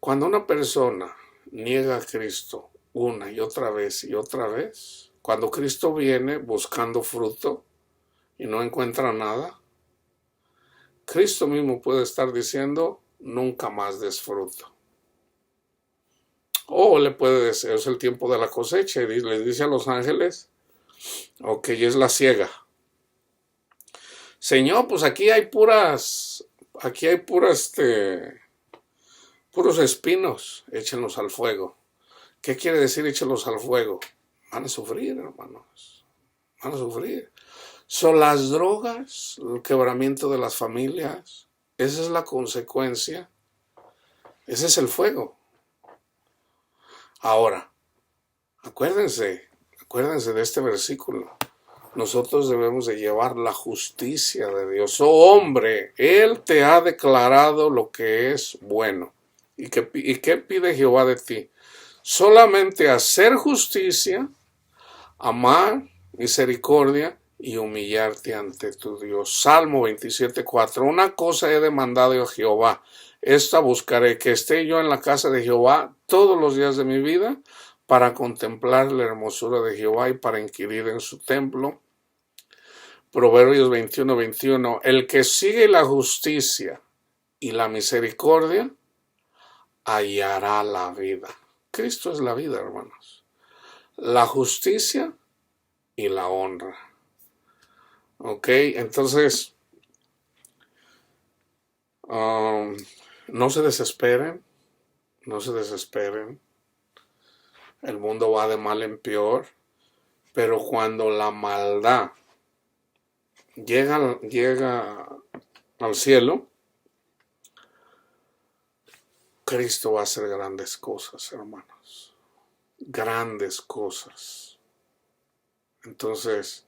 Cuando una persona niega a Cristo una y otra vez, cuando Cristo viene buscando fruto y no encuentra nada, Cristo mismo puede estar diciendo, nunca más des fruto. O le puede decir, es el tiempo de la cosecha, y le dice a los ángeles, ok, es la siega. Señor, pues aquí hay puros espinos, échenlos al fuego. ¿Qué quiere decir échenlos al fuego? Van a sufrir, hermanos, van a sufrir. Son las drogas, el quebramiento de las familias, esa es la consecuencia, ese es el fuego. Ahora, acuérdense de este versículo. Nosotros debemos de llevar la justicia de Dios. Oh hombre, Él te ha declarado lo que es bueno. ¿Y qué pide Jehová de ti? Solamente hacer justicia, amar misericordia y humillarte ante tu Dios. Salmo 27:4. Una cosa he demandado a Jehová, esta buscaré, que esté yo en la casa de Jehová todos los días de mi vida, para contemplar la hermosura de Jehová y para inquirir en su templo. Proverbios 21:21. El que sigue la justicia y la misericordia hallará la vida. Cristo es la vida, hermanos. La justicia y la honra. Ok, entonces no se desesperen, no se desesperen. El mundo va de mal en peor, pero cuando la maldad llega al cielo, Cristo va a hacer grandes cosas, hermanos. Grandes cosas. Entonces,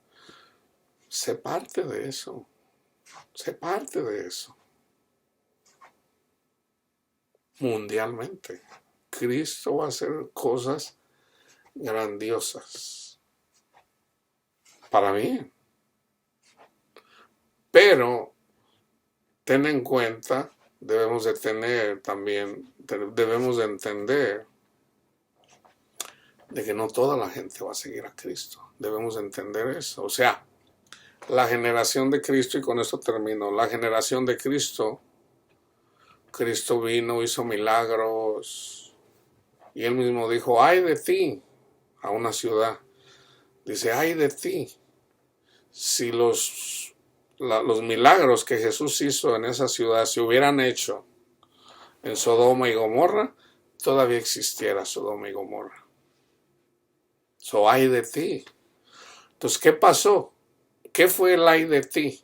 sé parte de eso. Sé parte de eso. Mundialmente. Cristo va a hacer cosas grandiosas. Para mí. Pero, ten en cuenta, debemos de tener también, debemos de entender de que no toda la gente va a seguir a Cristo. Debemos de entender eso. O sea, la generación de Cristo, y con esto termino, la generación de Cristo, Cristo vino, hizo milagros, y él mismo dijo, ay de ti, a una ciudad. Dice, ay de ti, si los milagros que Jesús hizo en esa ciudad se hubieran hecho en Sodoma y Gomorra, todavía existiera Sodoma y Gomorra. Ay de ti. Entonces, ¿qué pasó? ¿Qué fue el ay de ti?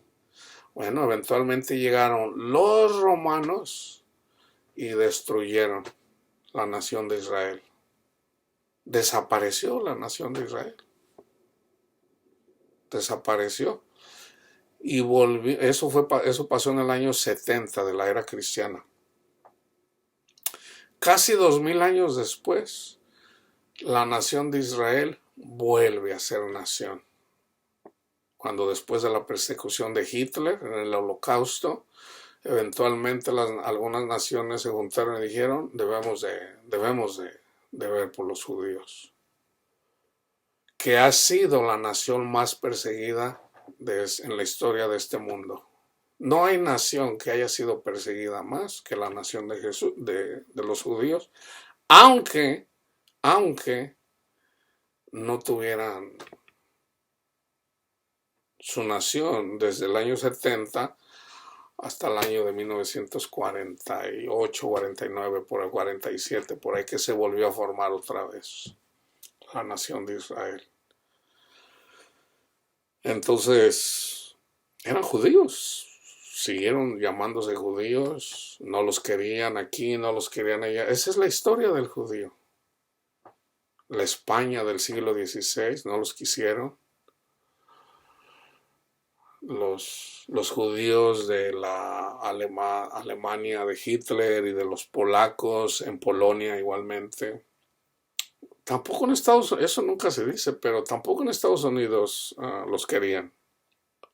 Bueno, eventualmente llegaron los romanos y destruyeron la nación de Israel. Desapareció la nación de Israel. Desapareció. Y volvió. Eso pasó en el año 70 de la era cristiana. Casi 2000 años después, la nación de Israel vuelve a ser nación. Cuando después de la persecución de Hitler en el Holocausto, eventualmente algunas naciones se juntaron y dijeron, debemos de ver por los judíos, que ha sido la nación más perseguida en la historia de este mundo. No hay nación que haya sido perseguida más que la nación de Jesús, de los judíos, aunque no tuvieran su nación desde el año 70 hasta el año de 1948, 49, por el 47, por ahí que se volvió a formar otra vez la nación de Israel. Entonces, eran judíos, siguieron llamándose judíos, no los querían aquí, no los querían allá. Esa es la historia del judío. La España del siglo XVI no los quisieron. Los judíos de la Alemania de Hitler y de los polacos en Polonia igualmente. Tampoco en Estados Unidos, eso nunca se dice, pero tampoco en Estados Unidos los querían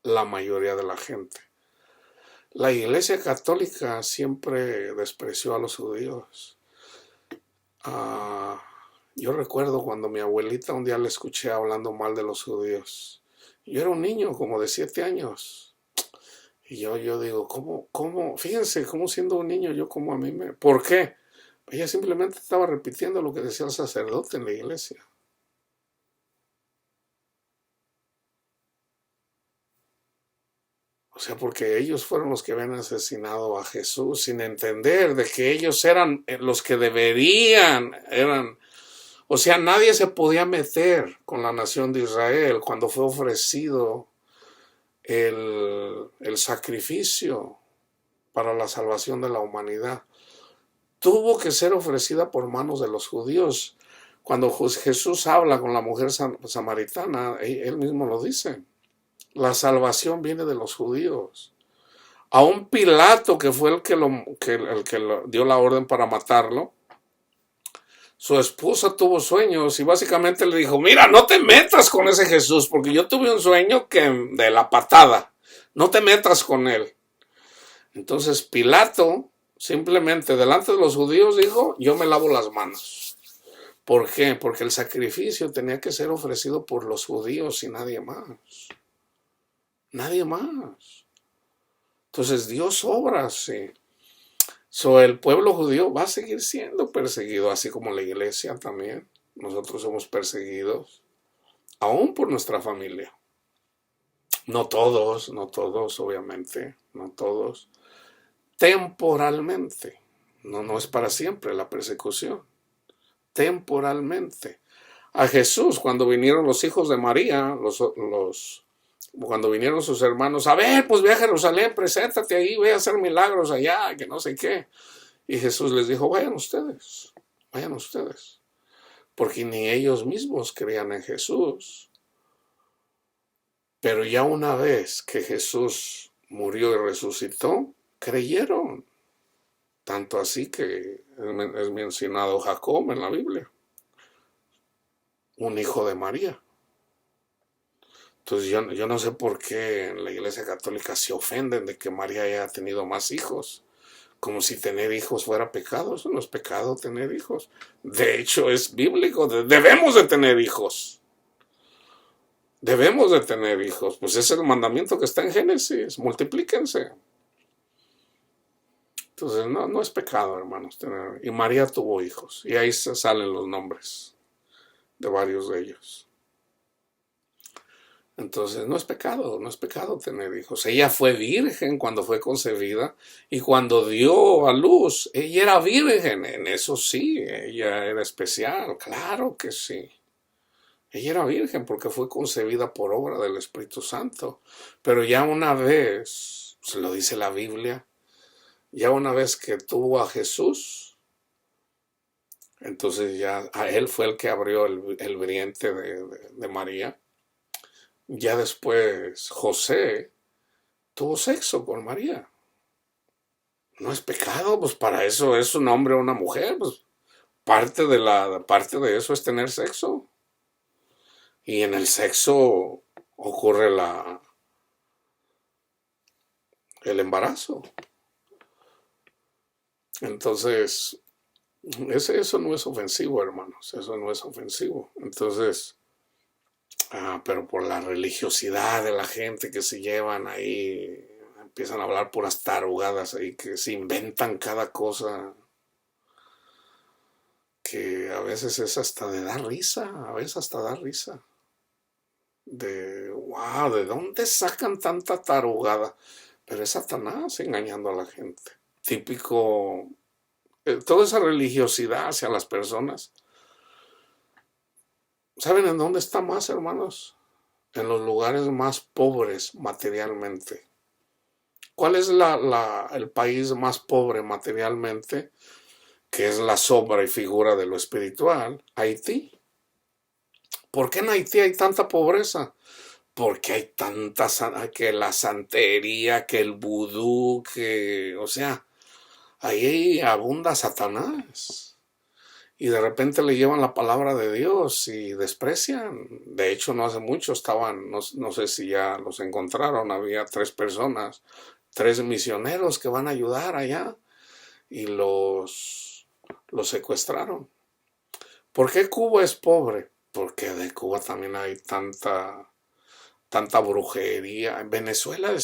la mayoría de la gente. La Iglesia Católica siempre despreció a los judíos. Yo recuerdo cuando mi abuelita un día le escuché hablando mal de los judíos. Yo era un niño como de 7 años. Y yo digo, ¿cómo? Fíjense, cómo siendo un niño yo como a mí me... ¿Por qué? Ella simplemente estaba repitiendo lo que decía el sacerdote en la iglesia. O sea, porque ellos fueron los que habían asesinado a Jesús sin entender de que ellos eran los que eran... O sea, nadie se podía meter con la nación de Israel cuando fue ofrecido el sacrificio para la salvación de la humanidad. Tuvo que ser ofrecida por manos de los judíos. Cuando Jesús habla con la mujer samaritana, él mismo lo dice. La salvación viene de los judíos. A un Pilato, que fue el que dio la orden para matarlo, su esposa tuvo sueños y básicamente le dijo, mira, no te metas con ese Jesús, porque yo tuve un sueño de la patada, no te metas con él. Entonces Pilato simplemente delante de los judíos dijo, yo me lavo las manos. ¿Por qué? Porque el sacrificio tenía que ser ofrecido por los judíos y nadie más. Nadie más. Entonces Dios obra así. El pueblo judío va a seguir siendo perseguido, así como la iglesia también. Nosotros somos perseguidos, aún por nuestra familia. No todos, obviamente, no todos. Temporalmente. No es para siempre la persecución. Temporalmente. A Jesús, cuando vinieron los hijos de María, cuando vinieron sus hermanos, a ver, pues ve a Jerusalén, preséntate ahí, ve a hacer milagros allá, que no sé qué. Y Jesús les dijo, vayan ustedes, porque ni ellos mismos creían en Jesús. Pero ya una vez que Jesús murió y resucitó, creyeron. Tanto así que es mencionado Jacob en la Biblia, un hijo de María. Entonces yo no sé por qué en la Iglesia Católica se ofenden de que María haya tenido más hijos, como si tener hijos fuera pecado. Eso no es pecado, tener hijos. De hecho es bíblico, debemos de tener hijos. Debemos de tener hijos, pues ese es el mandamiento que está en Génesis, multiplíquense. Entonces no es pecado, hermanos, tener. Y María tuvo hijos, y ahí se salen los nombres de varios de ellos. Entonces no es pecado tener hijos. Ella fue virgen cuando fue concebida, y cuando dio a luz, ella era virgen. En eso sí, ella era especial, claro que sí. Ella era virgen porque fue concebida por obra del Espíritu Santo. Pero ya una vez, se lo dice la Biblia, ya una vez que tuvo a Jesús, entonces ya a él fue el que abrió el vientre de María. Ya después José tuvo sexo con María. No es pecado, pues para eso es un hombre o una mujer, pues parte de eso es tener sexo. Y en el sexo ocurre el embarazo. Entonces, eso no es ofensivo, hermanos, eso no es ofensivo. Entonces, pero por la religiosidad de la gente que se llevan ahí, empiezan a hablar puras tarugadas ahí, que se inventan cada cosa, que a veces es hasta de dar risa, a veces hasta da risa. Wow, ¿de dónde sacan tanta tarugada? Pero es Satanás engañando a la gente. Típico, toda esa religiosidad hacia las personas. ¿Saben en dónde está más, hermanos? En los lugares más pobres materialmente. ¿Cuál es el país más pobre materialmente? Que es la sombra y figura de lo espiritual. Haití. ¿Por qué en Haití hay tanta pobreza? Porque hay que la santería, que el vudú, o sea, ahí abunda Satanás. Y de repente le llevan la palabra de Dios y desprecian. De hecho, no hace mucho estaban, no sé si ya los encontraron, había 3 personas, 3 misioneros que van a ayudar allá y los secuestraron. ¿Por qué Cuba es pobre? Porque de Cuba también hay tanta brujería. En Venezuela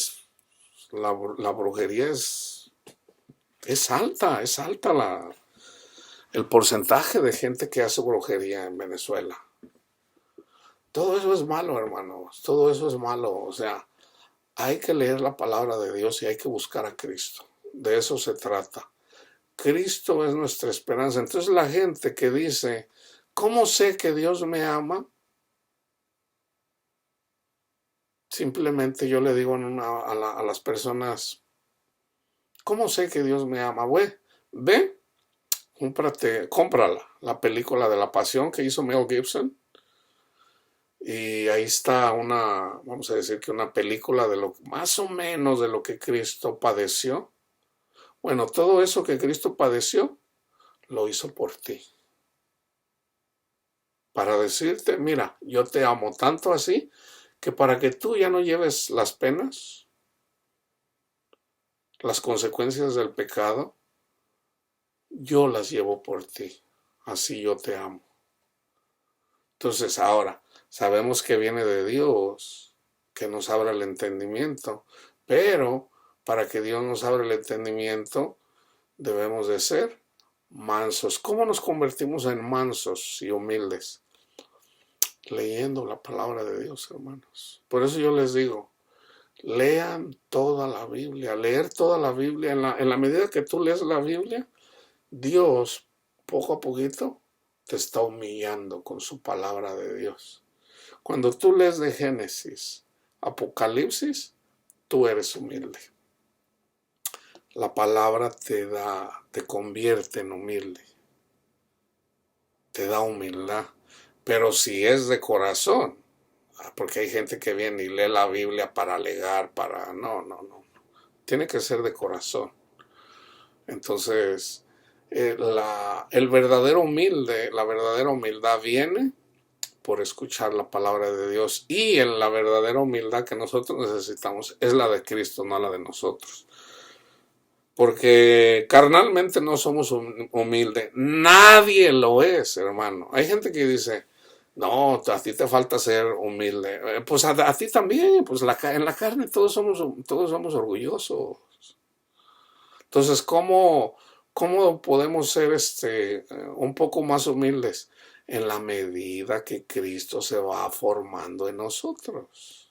la brujería es alta el porcentaje de gente que hace brujería en Venezuela. Todo eso es malo, hermanos, todo eso es malo. O sea, hay que leer la palabra de Dios y hay que buscar a Cristo. De eso se trata. Cristo es nuestra esperanza. Entonces la gente que dice, ¿cómo sé que Dios me ama? Simplemente yo le digo a las personas, ¿cómo sé que Dios me ama? Ve, cómprala, la película de la Pasión que hizo Mel Gibson. Y ahí está vamos a decir que una película de más o menos de lo que Cristo padeció. Bueno, todo eso que Cristo padeció, lo hizo por ti. Para decirte, mira, yo te amo tanto así, que para que tú ya no lleves las penas, las consecuencias del pecado, yo las llevo por ti. Así yo te amo. Entonces ahora, sabemos que viene de Dios, que nos abra el entendimiento, pero para que Dios nos abra el entendimiento, debemos de ser mansos. ¿Cómo nos convertimos en mansos y humildes? Leyendo la palabra de Dios, hermanos. Por eso yo les digo, lean toda la Biblia. Leer toda la Biblia, en la medida que tú lees la Biblia, Dios, poco a poquito, te está humillando con su palabra de Dios. Cuando tú lees de Génesis, Apocalipsis, tú eres humilde. la palabra te convierte en humilde, te da humildad. Pero si es de corazón, porque hay gente que viene y lee la Biblia para alegar, no. Tiene que ser de corazón. Entonces, el verdadero humilde, la verdadera humildad viene por escuchar la palabra de Dios. Y en la verdadera humildad que nosotros necesitamos es la de Cristo, no la de nosotros. Porque carnalmente no somos humildes. Nadie lo es, hermano. Hay gente que dice, no, a ti te falta ser humilde. Pues a ti también, pues en la carne todos somos orgullosos. Entonces, ¿cómo podemos ser un poco más humildes? En la medida que Cristo se va formando en nosotros.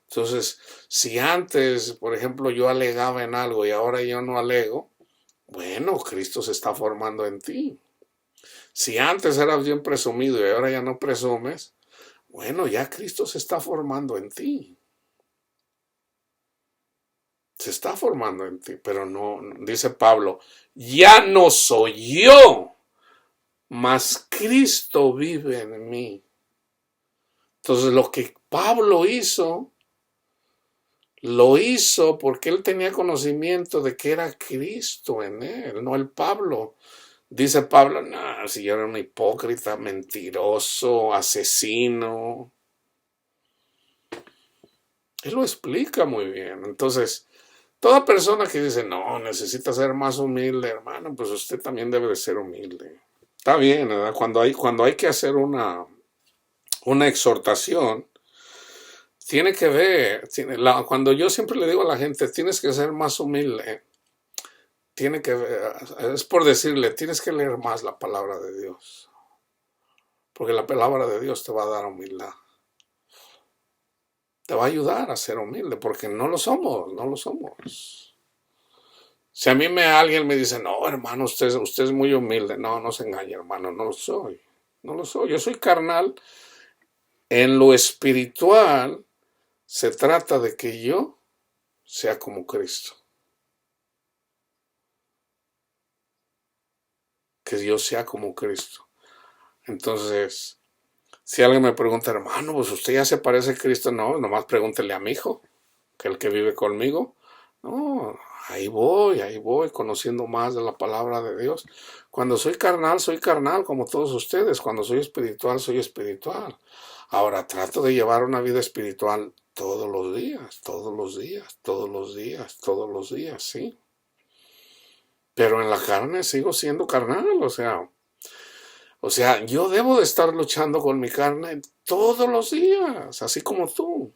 Entonces, si antes, por ejemplo, yo alegaba en algo y ahora yo no alego, bueno, Cristo se está formando en ti. Si antes eras bien presumido y ahora ya no presumes, bueno, ya Cristo se está formando en ti. Se está formando en ti, pero no, dice Pablo, ya no soy yo, mas Cristo vive en mí. Entonces lo que Pablo hizo, lo hizo porque él tenía conocimiento de que era Cristo en él, no el Pablo. Dice Pablo, no, si yo era un hipócrita, mentiroso, asesino. Él lo explica muy bien. Entonces, toda persona que dice, no, necesita ser más humilde, hermano, pues usted también debe de ser humilde. Está bien, ¿verdad? Cuando hay que hacer una exhortación, tiene que ver, cuando yo siempre le digo a la gente, tienes que ser más humilde, es por decirle, tienes que leer más la palabra de Dios, porque la palabra de Dios te va a dar humildad, te va a ayudar a ser humilde, porque no lo somos. Si a mí alguien me dice, no, hermano, usted es muy humilde, no se engañe, hermano, no lo soy, yo soy carnal. En lo espiritual se trata de que yo sea como Cristo. Que yo sea como Cristo. Entonces, si alguien me pregunta, hermano, pues usted ya se parece a Cristo, no, nomás pregúntele a mi hijo, que es el que vive conmigo. No, ahí voy, conociendo más de la palabra de Dios. Cuando soy carnal como todos ustedes. Cuando soy espiritual, soy espiritual. Ahora trato de llevar una vida espiritual todos los días, sí. Pero en la carne sigo siendo carnal, o sea, yo debo de estar luchando con mi carne todos los días, así como tú.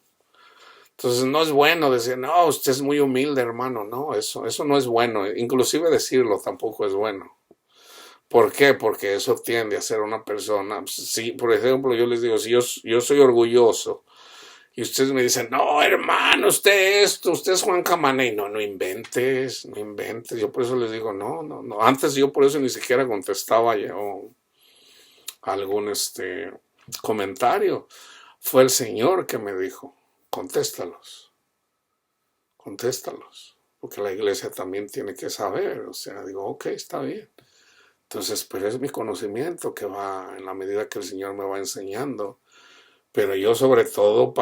Entonces no es bueno decir, no, usted es muy humilde, hermano. No, eso no es bueno. Inclusive decirlo tampoco es bueno. ¿Por qué? Porque eso tiende a ser una persona. Si, por ejemplo, yo les digo, si yo soy orgulloso y ustedes me dicen, no, hermano, usted es Juan Camaney. No inventes. Yo por eso les digo, no. Antes yo por eso ni siquiera contestaba yo algún comentario. Fue el Señor que me dijo, contéstalos, porque la iglesia también tiene que saber, o sea, digo, ok, está bien. Entonces, pero es mi conocimiento que va en la medida que el Señor me va enseñando, pero yo sobre todo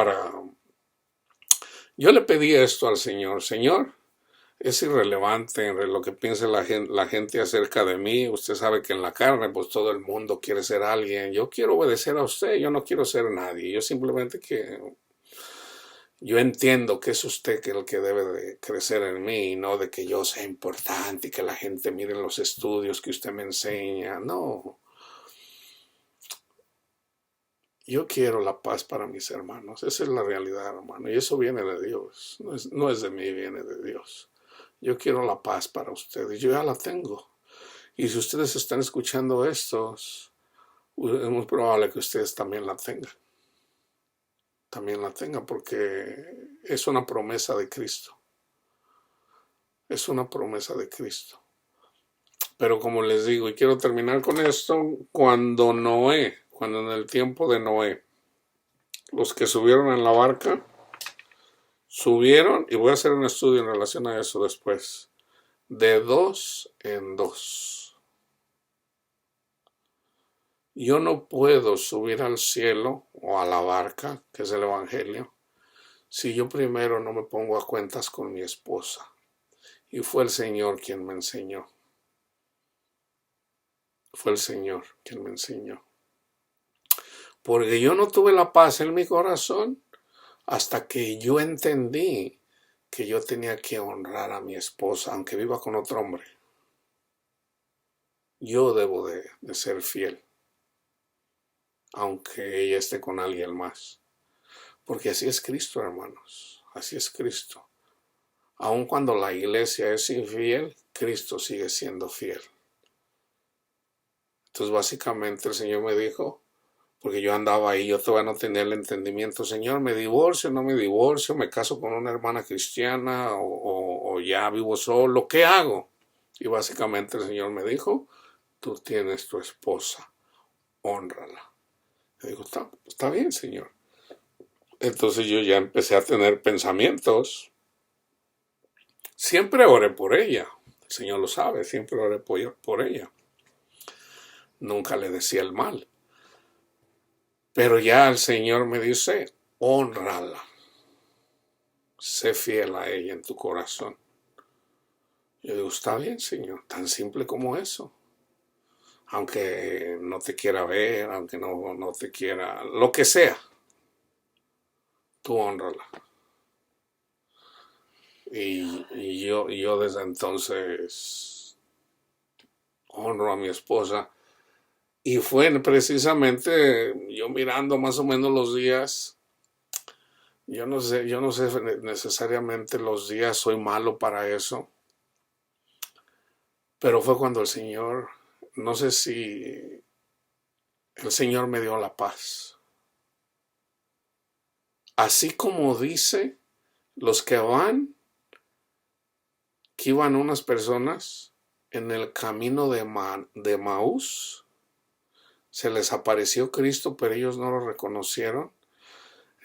yo le pedí esto al Señor, Señor, es irrelevante en lo que piense la gente acerca de mí. Usted sabe que en la carne, pues todo el mundo quiere ser alguien. Yo quiero obedecer a usted, yo no quiero ser nadie. Yo entiendo que es usted el que debe de crecer en mí, no de que yo sea importante y que la gente mire los estudios que usted me enseña. No. Yo quiero la paz para mis hermanos. Esa es la realidad, hermano. Y eso viene de Dios. No es de mí, viene de Dios. Yo quiero la paz para ustedes. Yo ya la tengo. Y si ustedes están escuchando estos, es muy probable que ustedes también la tengan. También la tengan porque es una promesa de Cristo. Es una promesa de Cristo. Pero como les digo, y quiero terminar con esto, cuando en el tiempo de Noé, los que subieron en la barca Subieron, y voy a hacer un estudio en relación a eso después, de 2 en 2. Yo no puedo subir al cielo o a la barca, que es el Evangelio, si yo primero no me pongo a cuentas con mi esposa. Y fue el Señor quien me enseñó. Fue el Señor quien me enseñó. Porque yo no tuve la paz en mi corazón hasta que yo entendí que yo tenía que honrar a mi esposa, aunque viva con otro hombre. Yo debo de ser fiel, aunque ella esté con alguien más. Porque así es Cristo, hermanos. Así es Cristo. Aun cuando la iglesia es infiel, Cristo sigue siendo fiel. Entonces básicamente el Señor me dijo, porque yo andaba ahí, yo todavía no tenía el entendimiento, Señor, ¿me divorcio, no me divorcio, me caso con una hermana cristiana o ya vivo solo? ¿Qué hago? Y básicamente el Señor me dijo, tú tienes tu esposa, hónrala. Y digo, está bien, Señor. Entonces yo ya empecé a tener pensamientos. Siempre oré por ella, el Señor lo sabe, siempre oré por ella. Nunca le decía el mal. Pero ya el Señor me dice, hónrala. Sé fiel a ella en tu corazón. Yo digo, está bien, Señor, tan simple como eso. Aunque no te quiera ver, aunque no te quiera, lo que sea, tú hónrala. Y yo desde entonces honro a mi esposa. Y fue precisamente yo mirando más o menos los días. Yo no sé necesariamente los días, soy malo para eso. Pero fue cuando el Señor, no sé si el Señor me dio la paz. Así como dice, los que iban unas personas en el camino de Maús, se les apareció Cristo, pero ellos no lo reconocieron.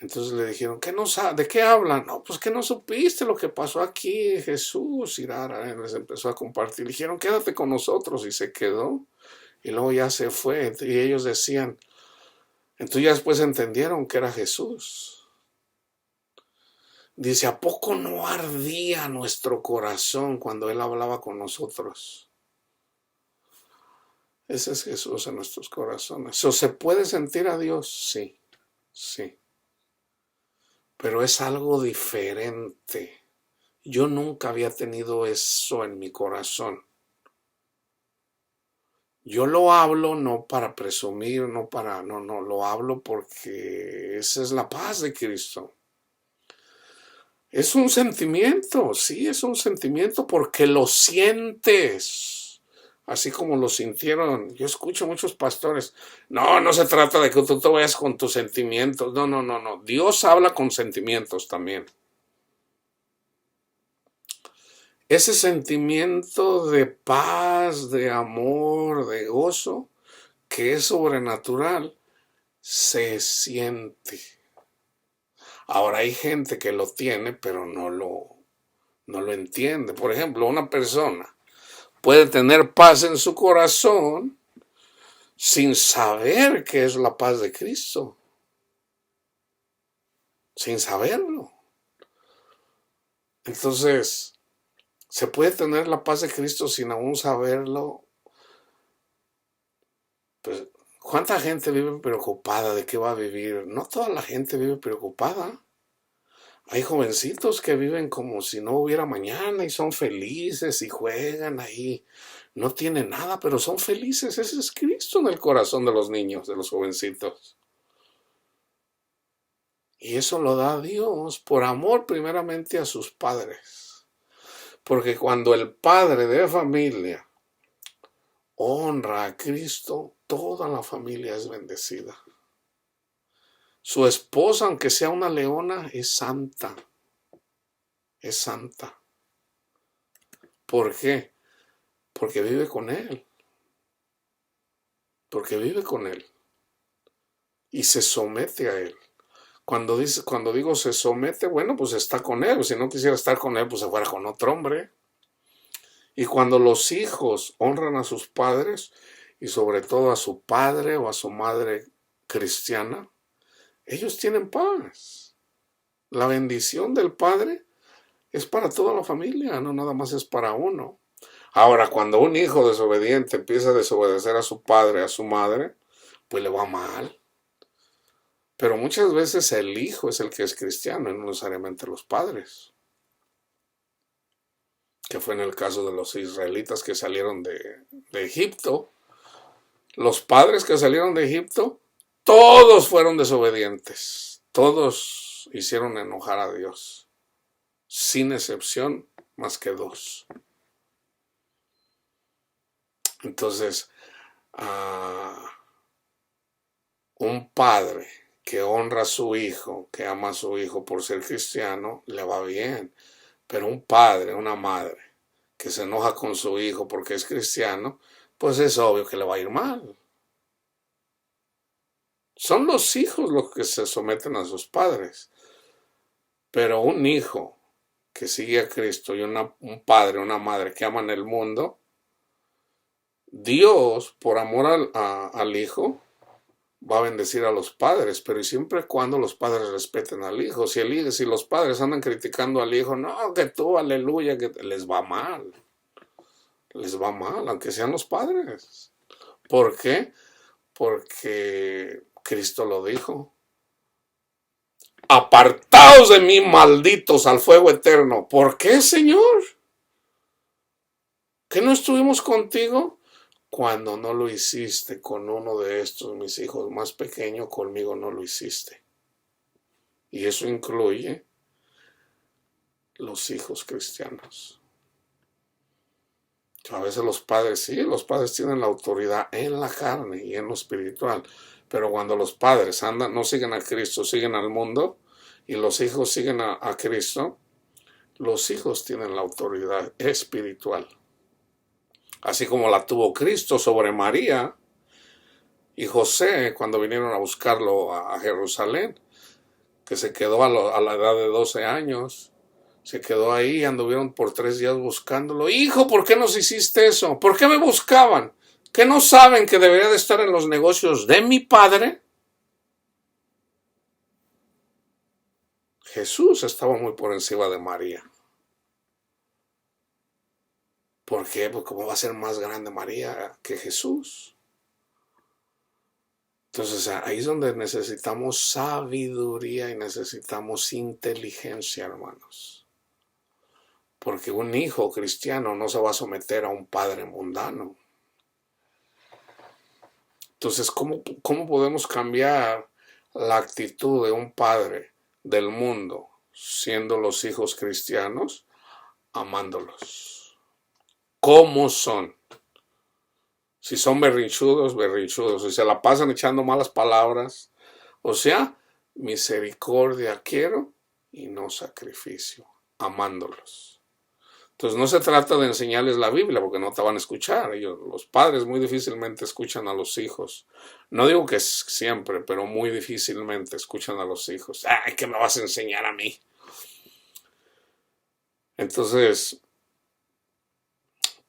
Entonces le dijeron, ¿de qué hablan? No, pues que no supiste lo que pasó aquí, Jesús. Y les empezó a compartir. Le dijeron, quédate con nosotros, y se quedó. Y luego ya se fue. Y ellos decían, entonces ya después entendieron que era Jesús. Dice, ¿a poco no ardía nuestro corazón cuando Él hablaba con nosotros? Ese es Jesús en nuestros corazones. ¿Se puede sentir a Dios? Sí, sí. Pero es algo diferente. Yo nunca había tenido eso en mi corazón. Yo lo hablo no para presumir, no, lo hablo porque esa es la paz de Cristo. Es un sentimiento, sí, es un sentimiento porque lo sientes, así como lo sintieron. Yo escucho muchos pastores, no se trata de que tú te vayas con tus sentimientos, no, Dios habla con sentimientos también. Ese sentimiento de paz, de amor, de gozo, que es sobrenatural, se siente. Ahora hay gente que lo tiene, pero no lo entiende. Por ejemplo, una persona puede tener paz en su corazón sin saber qué es la paz de Cristo. Sin saberlo. Entonces, se puede tener la paz de Cristo sin aún saberlo. Pues, ¿cuánta gente vive preocupada de qué va a vivir? No toda la gente vive preocupada. Hay jovencitos que viven como si no hubiera mañana y son felices y juegan ahí. No tienen nada, pero son felices. Ese es Cristo en el corazón de los niños, de los jovencitos. Y eso lo da Dios por amor primeramente a sus padres. Porque cuando el padre de familia honra a Cristo, toda la familia es bendecida. Su esposa, aunque sea una leona, es santa. Es santa. ¿Por qué? Porque vive con Él. Porque vive con Él. Y se somete a Él. Cuando digo se somete, bueno, pues está con él. Si no quisiera estar con él, pues se fuera con otro hombre. Y cuando los hijos honran a sus padres, y sobre todo a su padre o a su madre cristiana, ellos tienen paz. La bendición del padre es para toda la familia, no nada más es para uno. Ahora, cuando un hijo desobediente empieza a desobedecer a su padre, a su madre, pues le va mal. Pero muchas veces el hijo es el que es cristiano y no necesariamente los padres. Que fue en el caso de los israelitas que salieron de Egipto. Los padres que salieron de Egipto, todos fueron desobedientes. Todos hicieron enojar a Dios. Sin excepción, más que dos. Entonces, un padre que honra a su hijo, que ama a su hijo por ser cristiano, le va bien. Pero un padre, una madre, que se enoja con su hijo porque es cristiano, pues es obvio que le va a ir mal. Son los hijos los que se someten a sus padres. Pero un hijo que sigue a Cristo y un padre, una madre que aman el mundo, Dios, por amor al hijo, va a bendecir a los padres, pero siempre y cuando los padres respeten al hijo. Si los padres andan criticando al hijo, no, que tú, aleluya, que les va mal. Les va mal, aunque sean los padres. ¿Por qué? Porque Cristo lo dijo. Apartaos de mí, malditos, al fuego eterno. ¿Por qué, Señor? ¿Que no estuvimos contigo? Cuando no lo hiciste con uno de estos mis hijos más pequeños, conmigo no lo hiciste. Y eso incluye los hijos cristianos. A veces los padres, sí, los padres tienen la autoridad en la carne y en lo espiritual. Pero cuando los padres no siguen a Cristo, siguen al mundo, y los hijos siguen a Cristo, los hijos tienen la autoridad espiritual. Así como la tuvo Cristo sobre María y José cuando vinieron a buscarlo a Jerusalén, que se quedó a la edad de 12 años, se quedó ahí y anduvieron por 3 días buscándolo. Hijo, ¿por qué nos hiciste eso? ¿Por qué me buscaban? ¿Que no saben que debería de estar en los negocios de mi padre? Jesús estaba muy por encima de María. ¿Por qué? Porque ¿cómo va a ser más grande María que Jesús? Entonces ahí es donde necesitamos sabiduría y necesitamos inteligencia, hermanos. Porque un hijo cristiano no se va a someter a un padre mundano. Entonces, ¿cómo podemos cambiar la actitud de un padre del mundo siendo los hijos cristianos? Amándolos. ¿Cómo son? Si son berrinchudos, berrinchudos. Si se la pasan echando malas palabras. O sea, misericordia quiero y no sacrificio. Amándolos. Entonces no se trata de enseñarles la Biblia porque no te van a escuchar. Los padres muy difícilmente escuchan a los hijos. No digo que siempre, pero muy difícilmente escuchan a los hijos. ¡Ay, qué me vas a enseñar a mí! Entonces,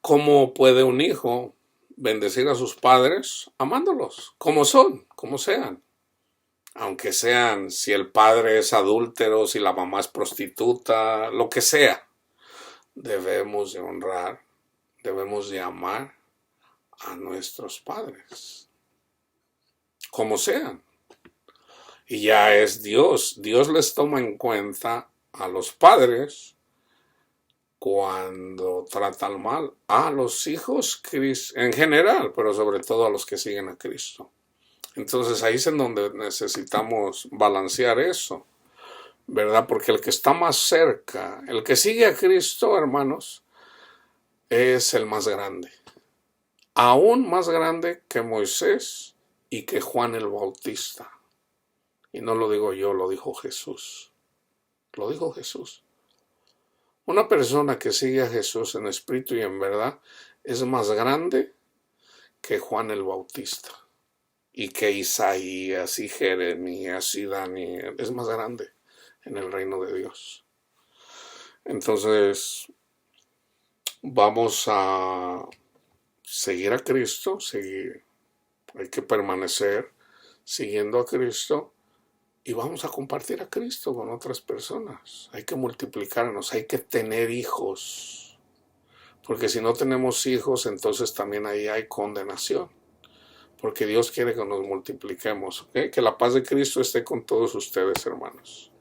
¿cómo puede un hijo bendecir a sus padres? Amándolos, como son, como sean. Aunque sean, si el padre es adúltero, si la mamá es prostituta, lo que sea. Debemos de honrar, debemos de amar a nuestros padres, como sean. Y ya es Dios. Dios les toma en cuenta a los padres cuando tratan mal a los hijos en general, pero sobre todo a los que siguen a Cristo. Entonces ahí es en donde necesitamos balancear eso, ¿verdad? Porque el que está más cerca, el que sigue a Cristo, hermanos, es el más grande. Aún más grande que Moisés y que Juan el Bautista. Y no lo digo yo, lo dijo Jesús. Lo dijo Jesús. Una persona que sigue a Jesús en espíritu y en verdad es más grande que Juan el Bautista. y que Isaías y Jeremías y Daniel. Es más grande en el reino de Dios. Entonces, vamos a seguir a Cristo, hay que permanecer siguiendo a Cristo y vamos a compartir a Cristo con otras personas. Hay que multiplicarnos, hay que tener hijos, porque si no tenemos hijos, entonces también ahí hay condenación, porque Dios quiere que nos multipliquemos, ¿ok? Que la paz de Cristo esté con todos ustedes, hermanos.